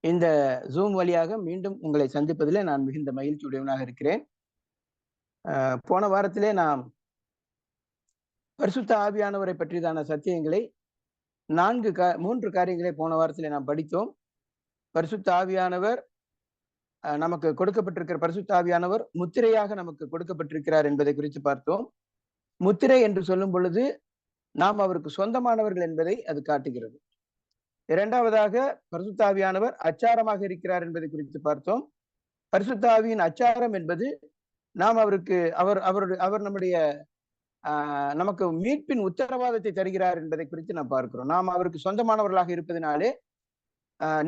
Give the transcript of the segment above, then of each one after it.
இந்த ஜூம் வழியாக மீண்டும் உங்களை சந்திப்பதிலே நான் மிகுந்த மகிழ்ச்சியுடையவனாக இருக்கிறேன். போன வாரத்திலே நாம் பரிசுத்த ஆவியானவரை பற்றியதான சத்தியங்களை 3 காரியங்களை போன வாரத்திலே நாம் படித்தோம். பரிசுத்த ஆவியானவர் நமக்கு கொடுக்கப்பட்டிருக்கிற பரிசுத்த ஆவியானவர் முத்திரையாக நமக்கு கொடுக்கப்பட்டிருக்கிறார் என்பதை குறித்து பார்த்தோம். முத்திரை என்று சொல்லும் பொழுது நாம் அவருக்கு சொந்தமானவர்கள் என்பதை அது காட்டுகிறது. இரண்டாவதாக பரிசுத்த ஆவியானவர் அச்சாரமாக இருக்கிறார் என்பதை குறித்து பார்த்தோம். பரிசுத்த ஆவியின் அச்சாரம் என்பது நாம் அவருக்கு அவர் நம்முடைய நமக்கு மீட்பின் உத்தரவாதத்தை தருகிறார் என்பதை குறித்து நாம் பார்க்கிறோம். நாம் அவருக்கு சொந்தமானவர்களாக இருப்பதனாலே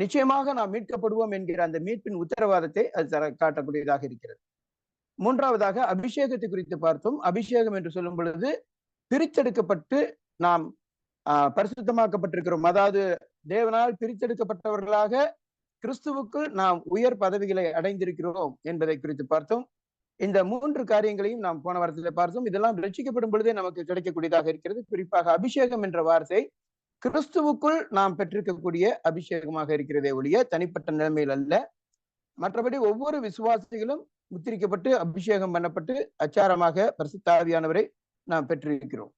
நிச்சயமாக நாம் மீட்கப்படுவோம் என்கிற அந்த மீட்பின் உத்தரவாதத்தை அது காட்டக்கூடியதாக இருக்கிறது. மூன்றாவதாக அபிஷேகத்தை குறித்து பார்த்தோம். அபிஷேகம் என்று சொல்லும் பொழுது பிரித்தெடுக்கப்பட்டு நாம் பரிசுத்தமாக்கப்பட்டிருக்கிறோம். அதாவது தேவனால் பிரித்தெடுக்கப்பட்டவர்களாக கிறிஸ்துவுக்குள் நாம் உயர் பதவிகளை அடைந்திருக்கிறோம் என்பதை குறித்து பார்த்தோம். இந்த 3 காரியங்களையும் நாம் போன வாரத்தில் பார்த்தோம். இதெல்லாம் ரட்சிக்கப்படும் பொழுதே நமக்கு கிடைக்கக்கூடியதாக இருக்கிறது. குறிப்பாக அபிஷேகம் என்ற வார்த்தை கிறிஸ்துவுக்குள் நாம் பெற்றிருக்கக்கூடிய அபிஷேகமாக இருக்கிறதே ஒழிய தனிப்பட்ட நிலைமையில் அல்ல. மற்றபடி ஒவ்வொரு விசுவாசிகளும் முத்திரிக்கப்பட்டு அபிஷேகம் பண்ணப்பட்டு அச்சாரமாக பரிசுத்த ஆவியானவரை நாம் பெற்றிருக்கிறோம்.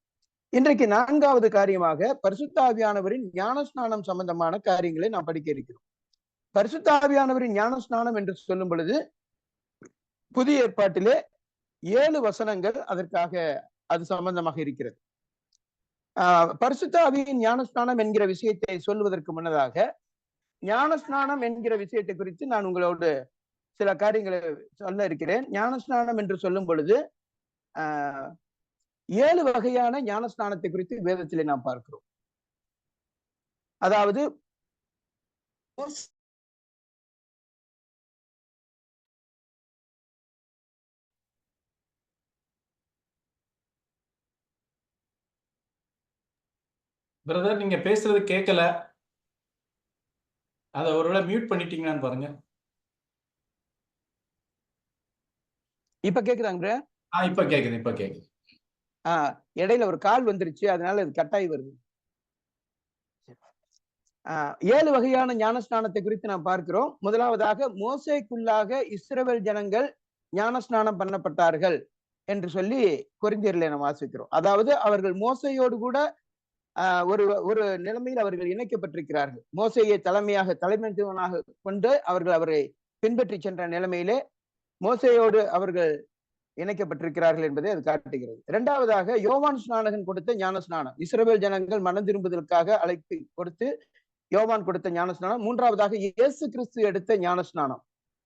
இன்றைக்கு 4வது காரியமாக பரிசுத்த ஆவியானவரின் ஞானஸ்நானம் சம்பந்தமான காரியங்களை நாம் படிக்க இருக்கிறோம். பரிசுத்த ஆவியானவரின் ஞானஸ்நானம் என்று சொல்லும் பொழுது புதிய ஏற்பாட்டிலே 7 வசனங்கள் அதற்காக அது சம்பந்தமாக இருக்கிறது. பரிசுத்த ஆவியின் ஞானஸ்நானம் என்கிற விஷயத்தை சொல்வதற்கு முன்னதாக ஞானஸ்நானம் என்கிற விஷயத்தை குறித்து நான் உங்களோடு சில காரியங்களை சொல்ல இருக்கிறேன். ஞானஸ்நானம் என்று சொல்லும் பொழுது 7 வகையான ஞானஸ்நானத்தை குறித்து வேதத்திலே நாம் பார்க்கிறோம். அதாவது பிரதர் நீங்க பேசுறது கேட்கல. அத ஒருவேளை மியூட் பண்ணிட்டீங்களான்னு பாருங்க. இப்ப கேக்குதாங்க? இப்ப கேக்குது. இடையில ஒரு கால் வந்துருச்சு, அதனால இது கட்டாயி வருது. 7 வகையான ஞானஸ்நானத்தை குறித்து நாம் பார்க்கிறோம். முதலாவதாக மோசேக்குள்ளாக இஸ்ரவேல் ஜனங்கள் ஞானஸ்நானம் பண்ணப்பட்டார்கள் என்று சொல்லி கொரிந்தியரிலே நாம் வாசிக்கிறோம். அதாவது அவர்கள் மோசையோடு கூட ஒரு நிலைமையில் அவர்கள் இணைக்கப்பட்டிருக்கிறார்கள். மோசையை தலைமைத்துவனாக கொண்டு அவரை பின்பற்றி சென்ற நிலைமையிலே மோசையோடு அவர்கள் இணைக்கப்பட்டிருக்கிறார்கள் என்பதை அது காட்டுகிறது. இரண்டாவதாக யோவான் ஸ்நானகன் கொடுத்த ஞானஸ்நானம், இஸ்ரவேல் ஜனங்கள் மனம் திரும்புதலுக்காக அழைப்பு கொடுத்து யோவான் கொடுத்த ஞானஸ்நானம். மூன்றாவதாக இயேசு கிறிஸ்து எடுத்த ஞானஸ்நானம்.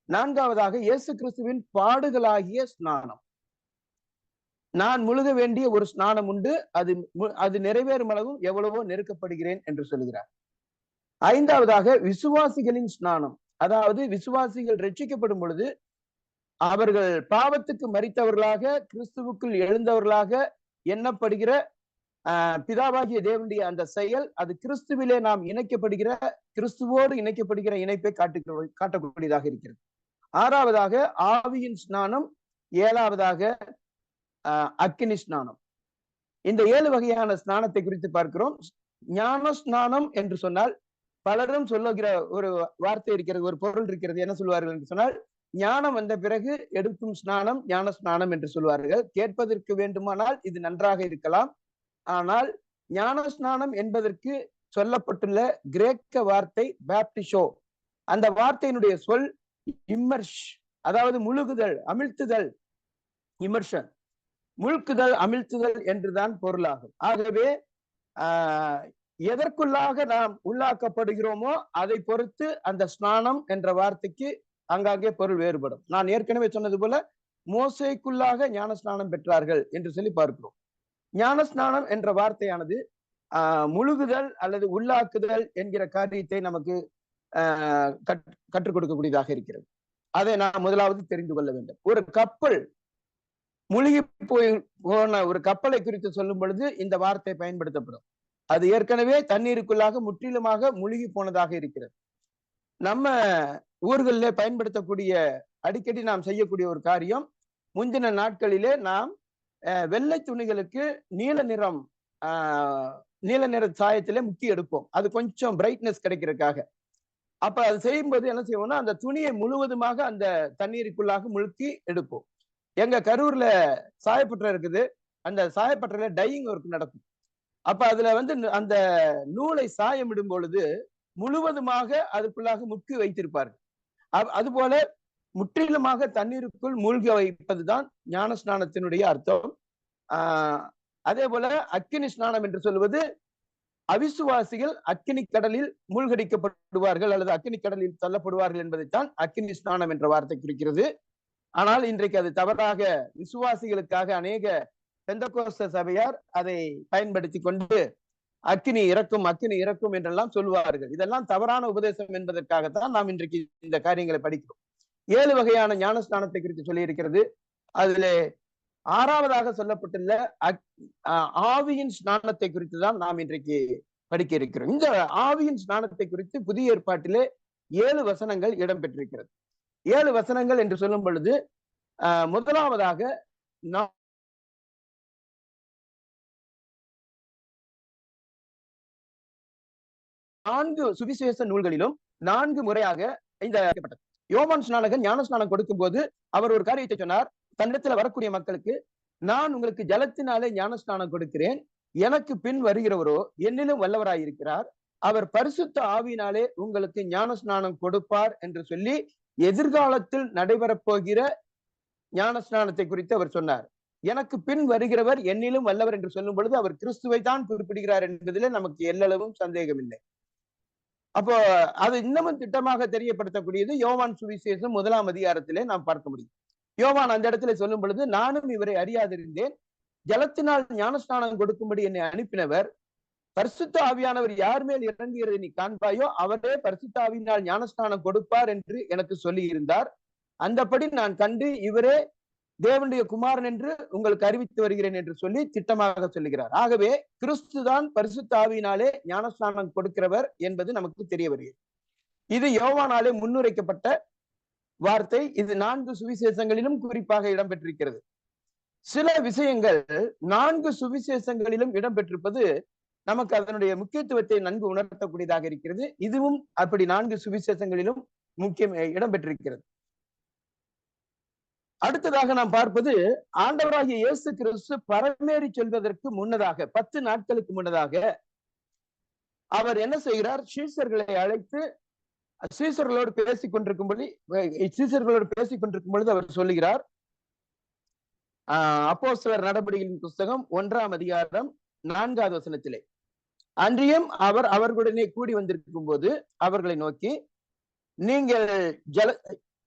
நான்காவதாக இயேசு கிறிஸ்துவின் பாடுகளாகிய ஸ்நானம். நான் முழுக வேண்டிய ஒரு ஸ்நானம் உண்டு, அது நிறைவேறும் அளவும் எவ்வளவோ நெருக்கப்படுகிறேன் என்று சொல்கிறார். ஐந்தாவதாக விசுவாசிகளின் ஸ்நானம். அதாவது விசுவாசிகள் ரட்சிக்கப்படும் பொழுது அவர்கள் பாவத்துக்கு மரித்தவர்களாக கிறிஸ்துவுக்குள் எழுந்தவர்களாக எண்ணப்படுகிற பிதாவாகிய தேவனுடைய அந்த செயல், அது கிறிஸ்துவிலே நாம் கிறிஸ்துவோடு இணைக்கப்படுகிற இணைப்பை காட்டக்கூடியதாக இருக்கிறது. ஆறாவதாக ஆவியின் ஸ்நானம். ஏழாவதாக அக்கினி ஸ்நானம். இந்த 7 வகையான ஸ்நானத்தை குறித்து பார்க்கிறோம். ஞான ஸ்நானம் என்று சொன்னால் பலரும் சொல்லுகிற ஒரு வார்த்தை இருக்கிறது, ஒரு பொருள் இருக்கிறது. என்ன சொல்வார்கள் என்று சொன்னால், ஞானம் வந்த பிறகு எடுக்கும் ஸ்நானம் ஞான ஸ்நானம் என்று சொல்வார்கள். கேட்பதற்கு வேண்டுமானால் இது நன்றாக இருக்கலாம். ஆனால் ஞான ஸ்நானம் என்பதற்கு சொல்லப்பட்டுள்ள கிரேக்க வார்த்தை பேப்டிஷோ. அந்த வார்த்தையினுடைய சொல் இம்மர்ஷ், அதாவது முழுகுதல், அமிழ்த்துதல். இமர்ஷன், முழுக்குதல், அமிழ்த்துதல் என்றுதான் பொருளாகும். ஆகவே எதற்குள்ளாக நாம் உள்ளாக்கப்படுகிறோமோ அதை பொறுத்து அந்த ஸ்நானம் என்ற வார்த்தைக்கு அங்காங்கே பொருள் வேறுபடும். நான் ஏற்கனவே சொன்னது போல மோசேக்குள்ளாக ஞான ஸ்நானம் பெற்றார்கள் என்று சொல்லி பார்க்கிறோம். ஞான ஸ்நானம் என்ற வார்த்தையானது முழுகுதல் அல்லது உள்ளாக்குதல் என்கிற காரியத்தை நமக்கு கற்றுக் கொடுக்கக்கூடியதாக இருக்கிறது. அதை நாம் முதலாவது தெரிந்து கொள்ள வேண்டும். ஒரு கப்பல் முழுகி போன ஒரு கப்பலை குறித்து சொல்லும் பொழுது இந்த வார்த்தை பயன்படுத்தப்படும். அது ஏற்கனவே தண்ணீருக்குள்ளாக முற்றிலுமாக முழுகி போனதாக இருக்கிறது. நம்ம ஊர்களிலே பயன்படுத்தக்கூடிய அடிக்கடி நாம் செய்யக்கூடிய ஒரு காரியம், முந்தின நாட்களிலே நாம் வெள்ளை துணிகளுக்கு நீல நிற சாயத்திலே முக்கி எடுப்போம். அது கொஞ்சம் பிரைட்னஸ் கிடைக்கிறதுக்காக. அப்ப அது செய்யும்போது என்ன செய்வோம்னா, அந்த துணியை முழுவதுமாக அந்த தண்ணீருக்குள்ளாக முழுக்கி எடுப்போம். எங்க கரூர்ல சாயப்பட்டறை இருக்குது. அந்த சாயப்பட்டறையில டையிங் ஒர்க் நடக்கும். அப்ப அதுல வந்து அந்த நூலை சாயமிடும் பொழுது முழுவதுமாக அதுக்குள்ளாக முக்கி வைத்திருப்பார்கள். அதுபோல முற்றிலுமாக தண்ணீருக்குள் மூழ்க வைப்பதுதான் ஞான ஸ்நானத்தினுடைய அர்த்தம். அதே போல அக்கினி ஸ்நானம் என்று சொல்வது, அவிசுவாசிகள் அக்கினி கடலில் மூழ்கடிக்கப்படுவார்கள் அல்லது அக்கினி கடலில் தள்ளப்படுவார்கள் என்பதைத்தான் அக்கினி ஸ்நானம் என்ற வார்த்தை குறிக்கிறது. ஆனால் இன்றைக்கு அது தவறாக விசுவாசிகளுக்காக அநேக பெந்தகோஸ்த சபையார் அதை பயன்படுத்தி கொண்டு அக்கினி இறக்கும் என்றெல்லாம் சொல்லுவார்கள். இதெல்லாம் தவறான உபதேசம் என்பதற்காகத்தான் நாம் இன்றைக்கு இந்த காரியங்களை படிக்கிறோம். 7 வகையான ஞானஸ்நானத்தை குறித்து சொல்லி இருக்கிறது. அதுல 6வதாக சொல்லப்பட்டுள்ள ஆவியின் ஸ்நானத்தை குறித்து தான் நாம் இன்றைக்கு படிக்க இருக்கிறோம். இந்த ஆவியின் ஸ்நானத்தை குறித்து புதிய ஏற்பாட்டிலே 7 வசனங்கள் இடம்பெற்றிருக்கிறது. 7 வசனங்கள் என்று சொல்லும் பொழுது முதலாவதாக 4 சுவிசேஷ நூல்களிலும் 4 முறையாக இந்த யோவான் ஸ்நானகன் ஞானஸ்நானம் கொடுக்கும் போது அவர் ஒரு காரியத்தை சொன்னார். தன்னிடத்துல வரக்கூடிய மக்களுக்கு, நான் உங்களுக்கு ஜலத்தினாலே ஞானஸ்நானம் கொடுக்கிறேன், எனக்கு பின் வருகிறவரோ என்னிலும் வல்லவராயிருக்கிறார், அவர் பரிசுத்த ஆவியினாலே உங்களுக்கு ஞானஸ்நானம் கொடுப்பார் என்று சொல்லி எதிர்காலத்தில் நடைபெறப் போகிற ஞானஸ்நானத்தை குறித்து அவர் சொன்னார். எனக்கு பின் வருகிறவர் என்னிலும் வல்லவர் என்று சொல்லும் பொழுது அவர் கிறிஸ்துவை தான் குறிப்பிடுகிறார் என்பதிலே நமக்கு எல்லளவும் சந்தேகம் இல்லை. அப்போ அது இன்னமும் திட்டமாக தெரியப்படுத்தக்கூடியது யோவான் சுவிசேஷம் 1ஆம் அதிகாரத்திலே நாம் பார்க்க முடியும். யோவான் அந்த இடத்துல சொல்லும் பொழுது, நானும் இவரை அறியாதிருந்தேன், ஜலத்தினால் ஞானஸ்நானம் கொடுக்கும்படி என்னை அனுப்பினவர், பரிசுத்த ஆவியானவர் யார் மேல் இறங்குகிறதை நீ காண்பாயோ அவரே பரிசுத்த ஆவியினால் ஞானஸ்நானம் கொடுப்பார் என்று எனக்கு சொல்லி இருந்தார். அந்தபடி நான் கண்டு இவரே தேவனுடைய குமாரன் என்று உங்களுக்கு அறிவித்து வருகிறேன் என்று சொல்லி திட்டமாக சொல்லுகிறார். ஆகவே கிறிஸ்து தான் பரிசுத்த ஆவியினாலே ஞானஸ்நானம் கொடுக்கிறவர் என்பது நமக்கு தெரிய வருகிறது. இது யோவானாலே முன்னுரைக்கப்பட்ட வார்த்தை. இது 4 சுவிசேஷங்களிலும் குறிப்பாக இடம்பெற்றிருக்கிறது. சில விஷயங்கள் 4 சுவிசேஷங்களிலும் இடம்பெற்றிருப்பது நமக்கு அதனுடைய முக்கியத்துவத்தை நன்கு உணர்த்தக்கூடியதாக இருக்கிறது. இதுவும் அப்படி 4 சுவிசேஷங்களிலும் முக்கியம் இடம்பெற்றிருக்கிறது. அடுத்ததாக நாம் பார்ப்பது, ஆண்டவராகிய இயேசு கிறிஸ்து பரமேறி செல்வதற்கு முன்னதாக 10 நாட்களுக்கு முன்னதாக அவர் என்ன செய்கிறார்? சீசர்களை அழைத்து சீசர்களோடு பேசிக் கொண்டிருக்கும் பொழுது அவர் சொல்லுகிறார். அப்போஸ்தலர் நடபடிகளின் புஸ்தகம் 1ஆம் அதிகாரம் 4வது வசனத்திலே, அன்றியும் அவர் அவர்களுடனே கூடி வந்திருக்கும் போது அவர்களை நோக்கி, நீங்கள்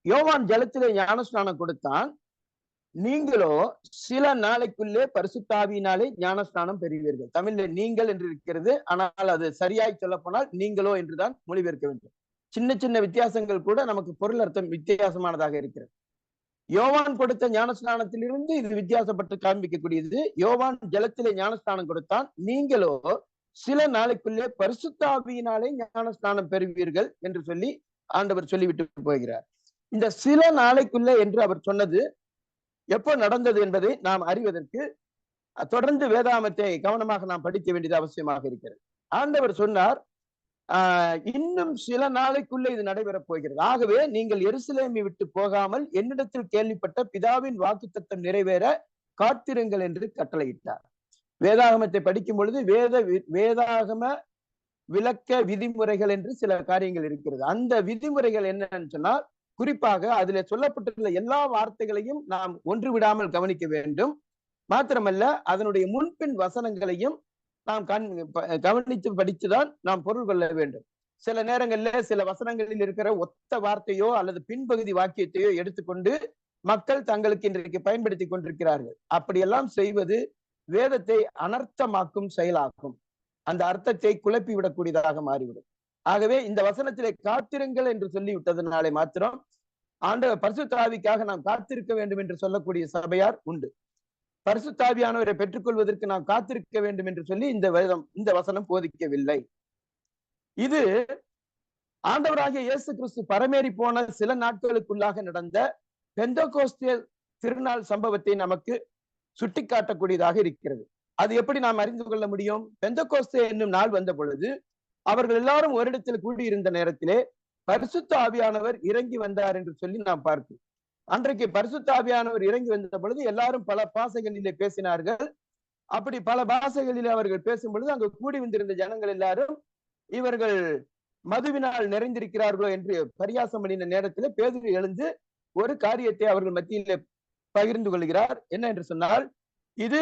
யோவான் ஜலத்திலே ஞானஸ்நானம் கொடுத்தான், நீங்களோ சில நாளைக்குள்ளே பரிசுத்த ஆவியினாலே ஞானஸ்நானம் பெறுவீர்கள். தமிழ்ல நீங்கள் என்று இருக்கிறது, ஆனால் அது சரியாய் சொல்ல போனால் நீங்களோ என்றுதான் மொழிபெயர்க்க வேண்டும். சின்ன சின்ன வித்தியாசங்கள் கூட நமக்கு பொருள் அர்த்தம் வித்தியாசமானதாக இருக்கிறது. யோவான் கொடுத்த ஞானஸ்நானத்திலிருந்து இது வித்தியாசப்பட்டு காண்பிக்கக்கூடியது. யோவான் ஜலத்திலே ஞானஸ்நானம் கொடுத்தான், நீங்களோ சில நாளைக்குள்ளே பரிசுத்த ஆவியினாலே ஞானஸ்நானம் பெறுவீர்கள் என்று சொல்லி ஆண்டவர் சொல்லிவிட்டு போகிறார். இந்த சில நாளைக்குள்ளே என்று அவர் சொன்னது எப்போ நடந்தது என்பதை நாம் அறிவதற்கு தொடர்ந்து வேதாகமத்தை கவனமாக நாம் படிக்க வேண்டியது அவசியமாக இருக்கிறது. ஆண்டவர் சொன்னார், இன்னும் சில நாளைக்குள்ளே இது நடைபெறப் போகிறது. ஆகவே நீங்கள் எருசலேமை விட்டு போகாமல் என்னிடத்தில் கேள்விப்பட்ட பிதாவின் வாக்குத்தத்தம் நிறைவேற காத்திருங்கள் என்று கட்டளையிட்டார். வேதாகமத்தை படிக்கும் பொழுது வேதாகம விளக்க விதிமுறைகள் என்று சில காரியங்கள் இருக்கிறது. அந்த விதிமுறைகள் என்னன்னு சொன்னால், குறிப்பாக அதிலே சொல்லப்பட்டுள்ள எல்லா வார்த்தைகளையும் நாம் ஒன்று விடாமல் கவனிக்க வேண்டும். மாத்திரமல்ல, அதனுடைய முன்பின் வசனங்களையும் நாம் கவனித்து படித்துதான் நாம் பொருள் கொள்ள வேண்டும். சில நேரங்கள்ல சில வசனங்களில் இருக்கிற ஒத்த வார்த்தையோ அல்லது பின்பகுதி வாக்கியத்தையோ எடுத்துக்கொண்டு மக்கள் தங்களுக்கு இன்றைக்கு பயன்படுத்தி கொண்டிருக்கிறார்கள். அப்படியெல்லாம் செய்வது வேதத்தை அனர்த்தமாக்கும் செயலாக்கும். அந்த அர்த்தத்தை குழப்பி விடக்கூடியதாக மாறிவிடும். ஆகவே இந்த வசனத்திலே காத்திருங்கள் என்று சொல்லிவிட்டதனாலே மாத்திரம் ஆண்டவர் பரிசுத்த ஆவிக்காக நாம் காத்திருக்க வேண்டும் என்று சொல்லக்கூடிய சபையார் உண்டு. பரிசுத்த ஆவியானவரை பெற்றுக்கொள்வதற்கு நாம் காத்திருக்க வேண்டும் என்று சொல்லி இந்த வசனம் போதிக்கவில்லை. இது ஆண்டவராகிய இயேசு கிறிஸ்து பரமேறி போன சில நாட்களுக்குள்ளாக நடந்த பெந்தகோஸ்தே திருநாள் சம்பவத்தை நமக்கு சுட்டிக்காட்டக்கூடியதாக இருக்கிறது. அது எப்படி நாம் அறிந்து கொள்ள முடியும்? பெந்தகோஸ்தே என்னும் நாள் வந்த பொழுது அவர்கள் எல்லாரும் ஒரு இடத்தில் கூடியிருந்த நேரத்திலே பரிசுத்த ஆவியானவர் இறங்கி வந்தார் என்று சொல்லி நாம் பார்க்கிறோம். அன்றைக்கு பரிசுத்த ஆவியானவர் இறங்கி வந்த பொழுது எல்லாரும் பல பாஷைகளிலே பேசினார்கள். அப்படி பல பாஷைகளிலே அவர்கள் பேசும் பொழுது அங்கு கூடி வந்திருந்த ஜனங்கள் எல்லாரும் இவர்கள் மதுவினால் நிறைந்திருக்கிறார்களோ என்று பரியாசம் பண்ணின நேரத்தில் பேதுரு எழுந்து ஒரு காரியத்தை அவர்கள் மத்தியிலே பகிர்ந்து கொள்கிறார். என்ன என்று சொன்னால், இது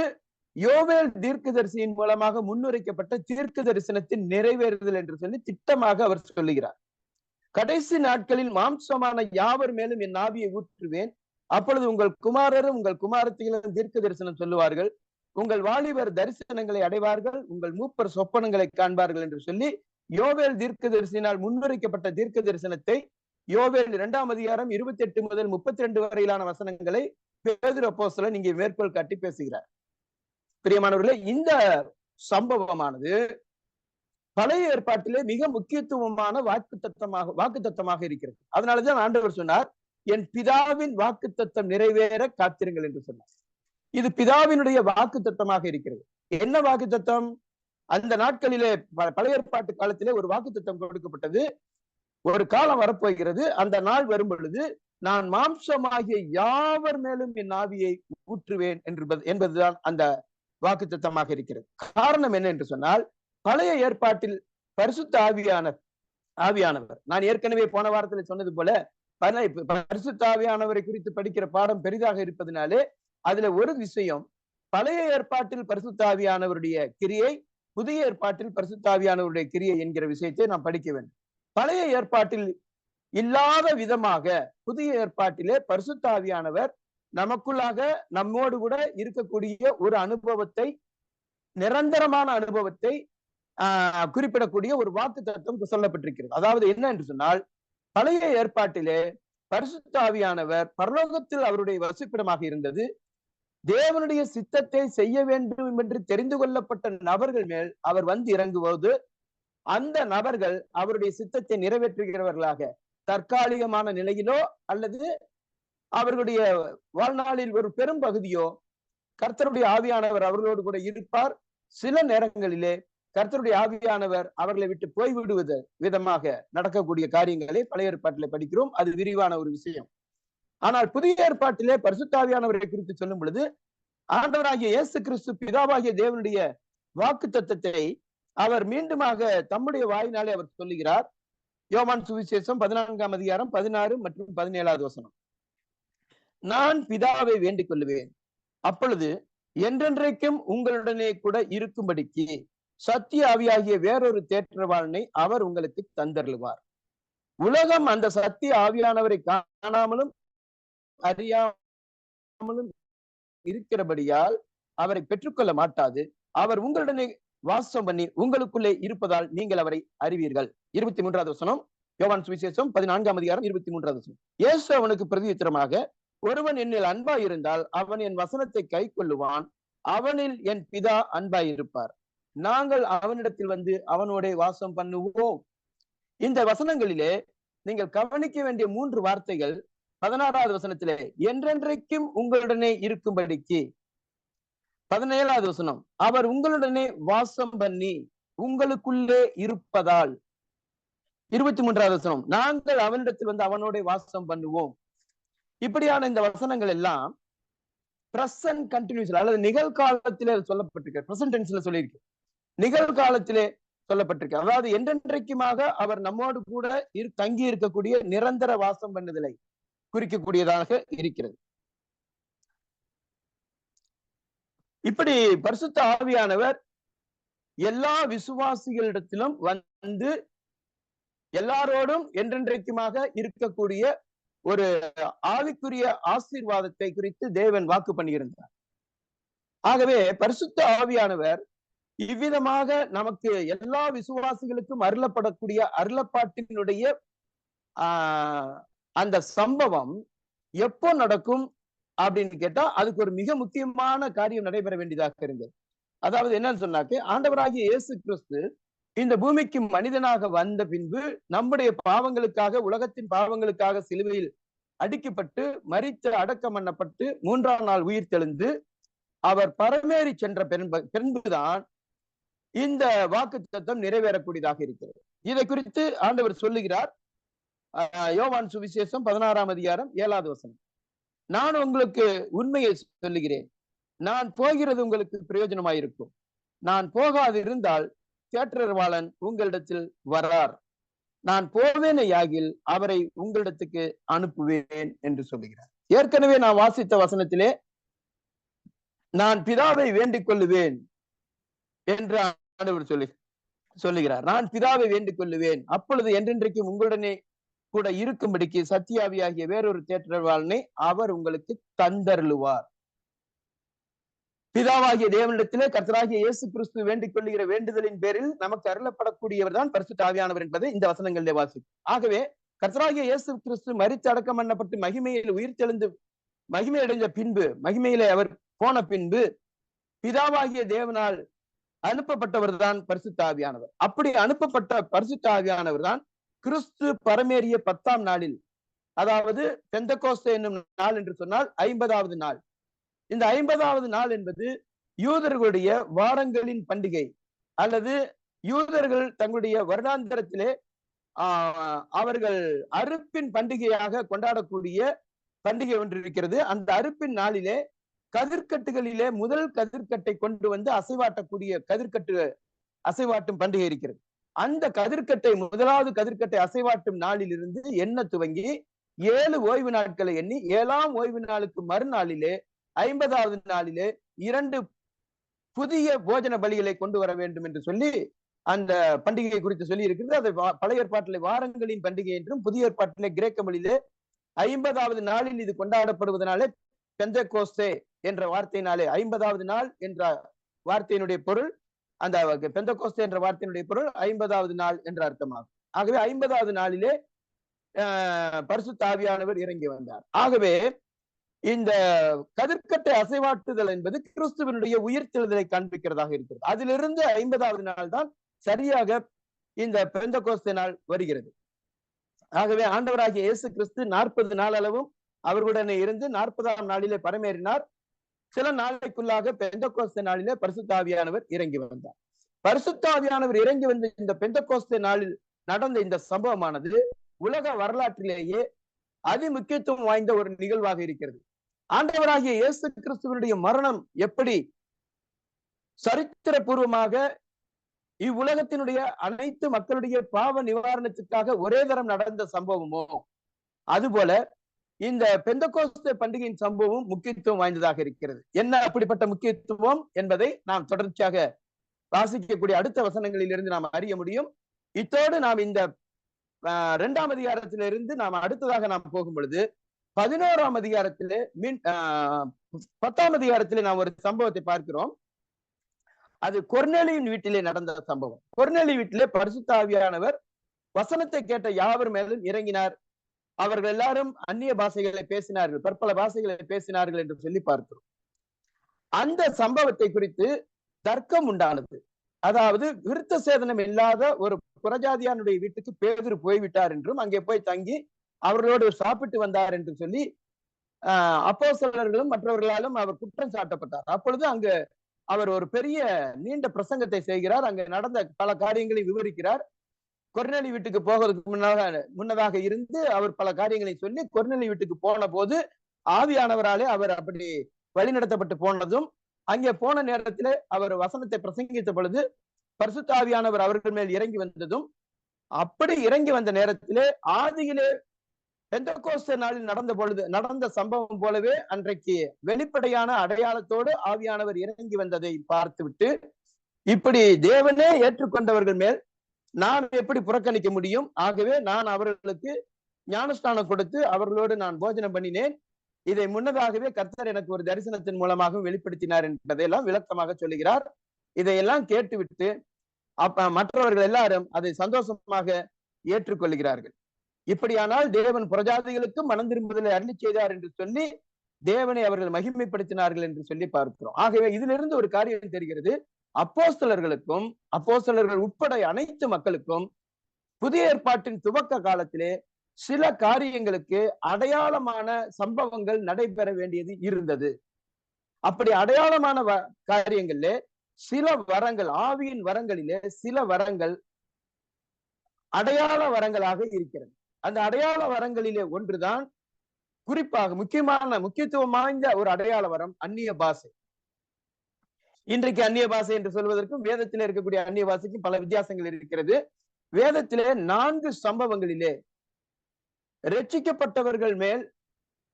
யோவேல் தீர்க்கதரிசியின் மூலமாக முன்னுரைக்கப்பட்ட தீர்க்க தரிசனத்தின் நிறைவேறுதல் என்று சொல்லி திட்டமாக அவர் சொல்லுகிறார். கடைசி நாட்களில் மாம்சமான யாவர் மேலும் என் ஆவியை ஊற்றுவேன், அப்பொழுது உங்கள் குமாரரும் உங்கள் குமாரத்திகளும் தீர்க்க தரிசனம் சொல்லுவார்கள், உங்கள் வாலிபர் தரிசனங்களை அடைவார்கள், உங்கள் மூப்பர் சொப்பனங்களை காண்பார்கள் என்று சொல்லி யோவேல் தீர்க்க தரிசனால் முன்னுரைக்கப்பட்ட தீர்க்க தரிசனத்தை யோவேல் 2ஆம் அதிகாரம் 28 முதல் 32 வரையிலான வசனங்களை பேதுரு அப்போஸ்தலன் இங்கே மேற்கோள் காட்டி பேசுகிறார். பிரியமானவர்களே, இந்த சம்பவமானது பழைய ஏற்பாட்டிலே மிக முக்கியத்துவமான வாக்குத்தத்தமாக இருக்கிறது. அதனாலதான் ஆண்டவர் சொன்னார், என் பிதாவின் வாக்குத்தத்தம் நிறைவேற காத்திருங்கள் என்று சொன்னார். இது பிதாவினுடைய வாக்குத்தத்தமாக இருக்கிறது. என்ன வாக்குத்தத்தம்? அந்த நாட்களிலே பழைய ஏற்பாட்டு காலத்திலே ஒரு வாக்குத்தத்தம் கொடுக்கப்பட்டது. ஒரு காலம் வரப்போகிறது, அந்த நாள் வரும் பொழுது நான் மாம்சமாகிய யாவர் மேலும் என் ஆவியை ஊற்றுவேன் என்பதுதான் அந்த வாக்குத்தத்தமாக இருக்கிறது. காரணம் என்ன என்று சொன்னால், பழைய ஏற்பாட்டில் பரிசுத்த ஆவியானவர், நான் ஏற்கனவே போன வாரத்தில் சொன்னது போல பரிசுத்த ஆவியானவரை குறித்து படிக்கிற பாடம் பெரிதாக இருப்பதனாலே அதுல ஒரு விஷயம், பழைய ஏற்பாட்டில் பரிசுத்த ஆவியானவருடைய கிரியை, புதிய ஏற்பாட்டில் பரிசுத்த ஆவியானவருடைய கிரியை என்கிற விஷயத்தை நாம் படிக்க வேண்டும். பழைய ஏற்பாட்டில் இல்லாத விதமாக புதிய ஏற்பாட்டிலே பரிசுத்த ஆவியானவர் நமக்குள்ளாக நம்மோடு கூட இருக்கக்கூடிய ஒரு அனுபவத்தை, நிரந்தரமான அனுபவத்தை குறிப்பிடக்கூடிய ஒரு வாக்குத்தத்தம் சொல்லப்பட்டிருக்கிறது. அதாவது என்ன என்று சொன்னால், பழைய ஏற்பாட்டிலே பரிசுத்த ஆவியானவர் பரலோகத்தில் அவருடைய வசிப்பிடமாக இருந்தது. தேவனுடைய சித்தத்தை செய்ய வேண்டும் என்று தெரிந்து கொள்ளப்பட்ட நபர்கள் மேல் அவர் வந்து இறங்குவது, அந்த நபர்கள் அவருடைய சித்தத்தை நிறைவேற்றுகிறவர்களாக தற்காலிகமான நிலையிலோ அல்லது அவர்களுடைய வாழ்நாளில் ஒரு பெரும் பகுதியோ கர்த்தருடைய ஆவியானவர் அவர்களோடு கூட இருப்பார். சில நேரங்களிலே கர்த்தருடைய ஆவியானவர் அவர்களை விட்டு போய்விடுவது விதமாக நடக்கக்கூடிய காரியங்களை பழைய ஏற்பாட்டிலே படிக்கிறோம். அது விரிவான ஒரு விஷயம். ஆனால் புதிய ஏற்பாட்டிலே பரிசுத்த ஆவியானவரை குறித்து சொல்லும் பொழுது, ஆண்டவராகிய இயேசு கிறிஸ்து பிதாவாகிய தேவனுடைய வாக்குத்தத்தத்தை அவர் மீண்டுமாக தம்முடைய வாயினாலே அவர் சொல்லுகிறார். யோவான் சுவிசேஷம் 14ஆம் அதிகாரம் 16 மற்றும் 17வது வசனம். நான் பிதாவை வேண்டிக் கொள்ளுவேன், அப்பொழுது என்றென்றைக்கும் உங்களுடனே கூட இருக்கும்படிக்கு சத்திய ஆவியாகிய வேறொரு தேற்றவாளனை அவர் உங்களுக்கு தந்தருளுவார். உலகம் அந்த சத்திய ஆவியானவரை காணாமலும் அறியாமலும் இருக்கிறபடியால் அவரை பெற்றுக்கொள்ள மாட்டாது. அவர் உங்களுடனே வாசம் பண்ணி உங்களுக்குள்ளே இருப்பதால் நீங்கள் அவரை அறிவீர்கள். 23வது வசனம், யோவான் சுவிசேஷம் 14ஆம் அதிகாரம் 23வது வசனம். இயேசு அவனுக்கு பிரதியுத்தரமாக, ஒருவன் என்னில் அன்பாய் இருந்தால் அவன் என் வசனத்தை கை கொள்ளுவான், அவனில் என் பிதா அன்பாய் இருப்பார், நாங்கள் அவனிடத்தில் வந்து அவனோட வாசம் பண்ணுவோம். இந்த வசனங்களிலே நீங்கள் கவனிக்க வேண்டிய 3 வார்த்தைகள் 16வது வசனத்திலே என்றென்றைக்கும் உங்களுடனே இருக்கும்படிக்கு, 17வது வசனம் அவர் உங்களுடனே வாசம் பண்ணி உங்களுக்குள்ளே இருப்பதால், 23வது வசனம் நாங்கள் அவனிடத்தில் வந்து அவனோட வாசம் பண்ணுவோம். இப்படியான இந்த வசனங்கள் எல்லாம் பிரசன்ட் கண்டினியூஸ் அல்லது நிகழ்காலத்திலே சொல்லப்பட்டிருக்க, பிரசன்ட் டென்ஸ்ல சொல்லியிருக்கு, நிகழ்காலத்திலே சொல்லப்பட்டிருக்கு. அதாவது என்றென்றைக்குமாக அவர் நம்மோடு கூட தங்கி இருக்கக்கூடிய நிரந்தர வாசம் பண்ணுதலை குறிக்கக்கூடியதாக இருக்கிறது. இப்படி பரிசுத்த ஆவியானவர் எல்லா விசுவாசிகளிடத்திலும் வந்து எல்லாரோடும் என்றென்றைக்குமாக இருக்கக்கூடிய ஒரு ஆவிக்குரிய ஆசீர்வாதத்தை குறித்து தேவன் வாக்கு பண்ணியிருந்தார். ஆகவே பரிசுத்த ஆவியானவர் இவ்விதமாக நமக்கு எல்லா விசுவாசிகளுக்கும் அருளப்படக்கூடிய அருளப்பாட்டினுடைய அந்த சம்பவம் எப்போ நடக்கும் அப்படின்னு கேட்டா, அதுக்கு ஒரு மிக முக்கியமான காரியம் நடைபெற வேண்டியதாக இருந்தது. அதாவது என்னன்னு சொன்னாக்க, ஆண்டவராகிய இயேசு கிறிஸ்து இந்த பூமிக்கு மனிதனாக வந்த பின்பு நம்முடைய பாவங்களுக்காக, உலகத்தின் பாவங்களுக்காக சிலுவையில் அடிக்கப்பட்டு மரித்து அடக்கம் பண்ணப்பட்டு 3ஆம் நாள் உயிர் தெழுந்து அவர் பரமேறி சென்ற பின்புதான் இந்த வாக்குத்தத்தம் நிறைவேறக்கூடியதாக இருக்கிறது. இதை குறித்து ஆண்டவர் சொல்லுகிறார், யோவான் சுவிசேஷம் 16ஆம் அதிகாரம் 7வது வசனம். நான் உங்களுக்கு உண்மையை சொல்லுகிறேன், நான் போகிறது உங்களுக்கு பிரயோஜனமாயிருக்கும். நான் போகாது இருந்தால் தேற்றரவாளன் உங்களிடத்தில் வரார். நான் போவேனையாகில் அவரை உங்களிடத்துக்கு அனுப்புவேன் என்று சொல்லுகிறார். ஏற்கனவே நான் வாசித்த வசனத்திலே நான் பிதாவை வேண்டிக் கொள்ளுவேன் என்று ஆண்டவர் சொல்லுகிறார். நான் பிதாவை வேண்டிக் கொள்ளுவேன், அப்பொழுது என்றென்றைக்கும் உங்களுடனே கூட இருக்கும்படிக்கு சத்தியாவியாகிய வேறொரு தேற்றரவாளனை அவர் உங்களுக்கு தந்தருளுவார். பிதாவாகிய தேவனிடத்திலே கர்த்தராகிய இயேசு கிறிஸ்து வேண்டிக் கொள்ளுகிற வேண்டுதலின் பேரில் நமக்கு அருளப்படக்கூடியவர் தான் பரிசுத்த ஆவியானவர் என்பதை இந்த வசனங்களிலே வாசிக்கும். ஆகவே கர்த்தராகிய இயேசு கிறிஸ்து மரித்து அடக்கம் பண்ணப்பட்டு மகிமையில் உயிர்த்தெழுந்து மகிமை அடைந்த பின்பு, மகிமையிலே அவர் போன பின்பு, பிதாவாகிய தேவனால் அனுப்பப்பட்டவர் தான் பரிசுத்த ஆவியானவர். அப்படி அனுப்பப்பட்ட பரிசுத்த ஆவியானவர் தான் கிறிஸ்து பரமேறிய 10ஆம் நாளில், அதாவது பெந்தெகோஸ்தே என்னும் நாள் என்று சொன்னால் 50வது நாள். இந்த 50வது நாள் என்பது யூதர்களுடைய வாரங்களின் பண்டிகை, அல்லது யூதர்கள் தங்களுடைய வருடாந்திரத்திலே அவர்கள் அறுப்பின் பண்டிகையாக கொண்டாடக்கூடிய பண்டிகை ஒன்று இருக்கிறது. அந்த அறுப்பின் நாளிலே கதிர்கட்டுகளிலே முதல் கதிர்கட்டை கொண்டு வந்து அசைவாட்டக்கூடிய அசைவாட்டும் பண்டிகை இருக்கிறது. அந்த கதிர்கட்டை, முதலாவது கதிர்கட்டை அசைவாட்டும் நாளில் இருந்து எண்ண துவங்கி 7 ஓய்வு நாட்களை எண்ணி 7ஆம் ஓய்வு நாளுக்கு மறுநாளிலே 50வது நாளிலே 2 புதிய போஜன பலிகளை கொண்டு வர வேண்டும் என்று சொல்லி அந்த பண்டிகை குறித்து சொல்லி இருக்கிறது. அது பழைய ஏற்பாட்டிலே வாரங்களின் பண்டிகை என்றும், புதிய ஏற்பாட்டிலே கிரேக்க மொழியிலே 50வது நாளில் இது கொண்டாடப்படுவதனாலே பெந்தெகோஸ்தே என்ற வார்த்தையினாலே 50வது நாள் என்ற வார்த்தையினுடைய பொருள், அந்த பெந்தெகோஸ்தே என்ற வார்த்தையினுடைய பொருள் 50வது நாள் என்ற அர்த்தமாகும். ஆகவே 50வது நாளிலே பரிசுத்த ஆவியானவர் இறங்கி வந்தார். ஆகவே இந்த கதிர்கட்டை அசைவாட்டுதல் என்பது கிறிஸ்துவனுடைய உயிர்த்தெழுதலை காண்பிக்கிறதாக இருக்கிறது. அதிலிருந்து 50வது நாள் தான் சரியாக இந்த பெந்தெகோஸ்தே நாள் வருகிறது. ஆகவே ஆண்டவராகிய இயேசு கிறிஸ்து 40 நாள் அளவும் அவர்களுடனே இருந்து 40ஆம் நாளிலே பரமேறினார். சில நாளைக்குள்ளாக பெந்தெகோஸ்தே நாளிலே பரிசுத்த ஆவியானவர் இறங்கி வந்தார். பரிசுத்த ஆவியானவர் இறங்கி வந்த இந்த பெந்தெகோஸ்தே நாளில் நடந்த இந்த சம்பவமானது உலக வரலாற்றிலேயே அதி முக்கியத்துவம் வாய்ந்த ஒரு நிகழ்வாக இருக்கிறது. ஆண்டவராகிய இயேசு கிறிஸ்துவனுடைய மரணம் எப்படி சரித்திர பூர்வமாக இவ்வுலகத்தினுடைய அனைத்து மக்களுடைய பாவ நிவாரணத்துக்காக ஒரே தரம் நடந்த சம்பவமோ, அதுபோல இந்த பெந்தெகோஸ்தே பண்டிகையின் சம்பவம் முக்கியத்துவம் வாய்ந்ததாக இருக்கிறது. என்ன அப்படிப்பட்ட முக்கியத்துவம் என்பதை நாம் தொடர்ச்சியாக வாசிக்கக்கூடிய அடுத்த வசனங்களிலிருந்து நாம் அறிய முடியும். இத்தோடு நாம் இந்த 2ஆம் அதிகாரத்திலிருந்து நாம் அடுத்ததாக நாம் போகும் பொழுது 11ஆம் அதிகாரத்திலே 10ஆம் அதிகாரத்திலே நாம் ஒரு சம்பவத்தை பார்க்கிறோம். அது கொர்நேலியின் வீட்டிலே நடந்த சம்பவம். கொர்நேலி வீட்டிலே பரிசுத்த ஆவியானவர் வசனத்தை கேட்ட யாவர் மேலும் இறங்கினார். அவர்கள் எல்லாரும் அந்நிய பாஷைகளை பேசினார்கள், பற்பல பாஷைகளை பேசினார்கள் என்று சொல்லி பார்க்கிறோம். அந்த சம்பவத்தை குறித்து தர்க்கம் உண்டானது. அதாவது விருத்த சேதனம் இல்லாத ஒரு புறஜாதியானுடைய வீட்டுக்கு பேதுரு போய்விட்டார் என்றும், அங்கே போய் தங்கி அவர்களோடு சாப்பிட்டு வந்தார் என்று சொல்லி அப்போஸ்தலர்களும் மற்றவர்களாலும் அவர் குற்றம் சாட்டப்பட்டார். அப்பொழுது அங்கு அவர் ஒரு பெரிய நீண்ட பிரசங்கத்தை செய்கிறார். அங்க நடந்த பல காரியங்களை விவரிக்கிறார். கொர்நேலி வீட்டுக்கு போவதற்கு முன்னதாக இருந்து அவர் பல காரியங்களை சொல்லி கொர்நேலி வீட்டுக்கு போன போது ஆவியானவராலே அவர் அப்படி வழிநடத்தப்பட்டு போனதும், அங்கே போன நேரத்திலே அவர் வசனத்தை பிரசங்கித்த பொழுது பரிசுத்த ஆவியானவர் அவர்கள் மேல் இறங்கி வந்ததும், அப்படி இறங்கி வந்த நேரத்திலே ஆதியிலே பெந்தெகோஸ்தே நாளில் நடந்த சம்பவம் போலவே அன்றைக்கு வெளிப்படையான அடையாளத்தோடு ஆவியானவர் இறங்கி வந்ததை பார்த்துவிட்டு, இப்படி தேவனே ஏற்றுக்கொண்டவர்கள் மேல் நான் எப்படி புறக்கணிக்க முடியும்? ஆகவே நான் அவர்களுக்கு ஞானஸ்தானம் கொடுத்து அவர்களோடு நான் போஜனம் பண்ணினேன். இதை முன்னதாகவே கர்த்தர் எனக்கு ஒரு தரிசனத்தின் மூலமாக வெளிப்படுத்தினார் என்பதையெல்லாம் விளக்கமாக சொல்லுகிறார். இதையெல்லாம் கேட்டுவிட்டு மற்றவர்கள் எல்லாரும் அதை சந்தோஷமாக ஏற்றுக்கொள்கிறார்கள். இப்படியானால் தேவன் புறஜாதிகளுக்கும் மனம் திரும்புதலை அருளி செய்தார் என்று சொல்லி தேவனை அவர்கள் மகிமைப்படுத்தினார்கள் என்று சொல்லி பார்க்கிறோம். ஆகவே இதிலிருந்து ஒரு காரியம் தெரிகிறது. அப்போஸ்தலர்களுக்கும் அப்போஸ்தலர்கள் உட்பட அனைத்து மக்களுக்கும் புதிய ஏற்பாட்டின் துவக்க காலத்திலே சில காரியங்களுக்கு அடையாளமான சம்பவங்கள் நடைபெற வேண்டியது இருந்தது. அப்படி அடையாளமான காரியங்களிலே சில வரங்கள், ஆவியின் வரங்களிலே சில வரங்கள் அடையாள வரங்களாக இருக்கிறது. அந்த அடையாள வரங்களிலே ஒன்றுதான் குறிப்பாக முக்கியத்துவம் வாய்ந்த ஒரு அடையாள வரம் அந்நிய பாஷை. இன்றைக்கு அந்நிய பாஷை என்று சொல்வதற்கும் வேதத்திலே இருக்கக்கூடிய அந்நிய பாஷைக்கும் பல வித்தியாசங்கள் இருக்கிறது. வேதத்திலே 4 சம்பவங்களிலே ரட்சிக்கப்பட்டவர்கள் மேல்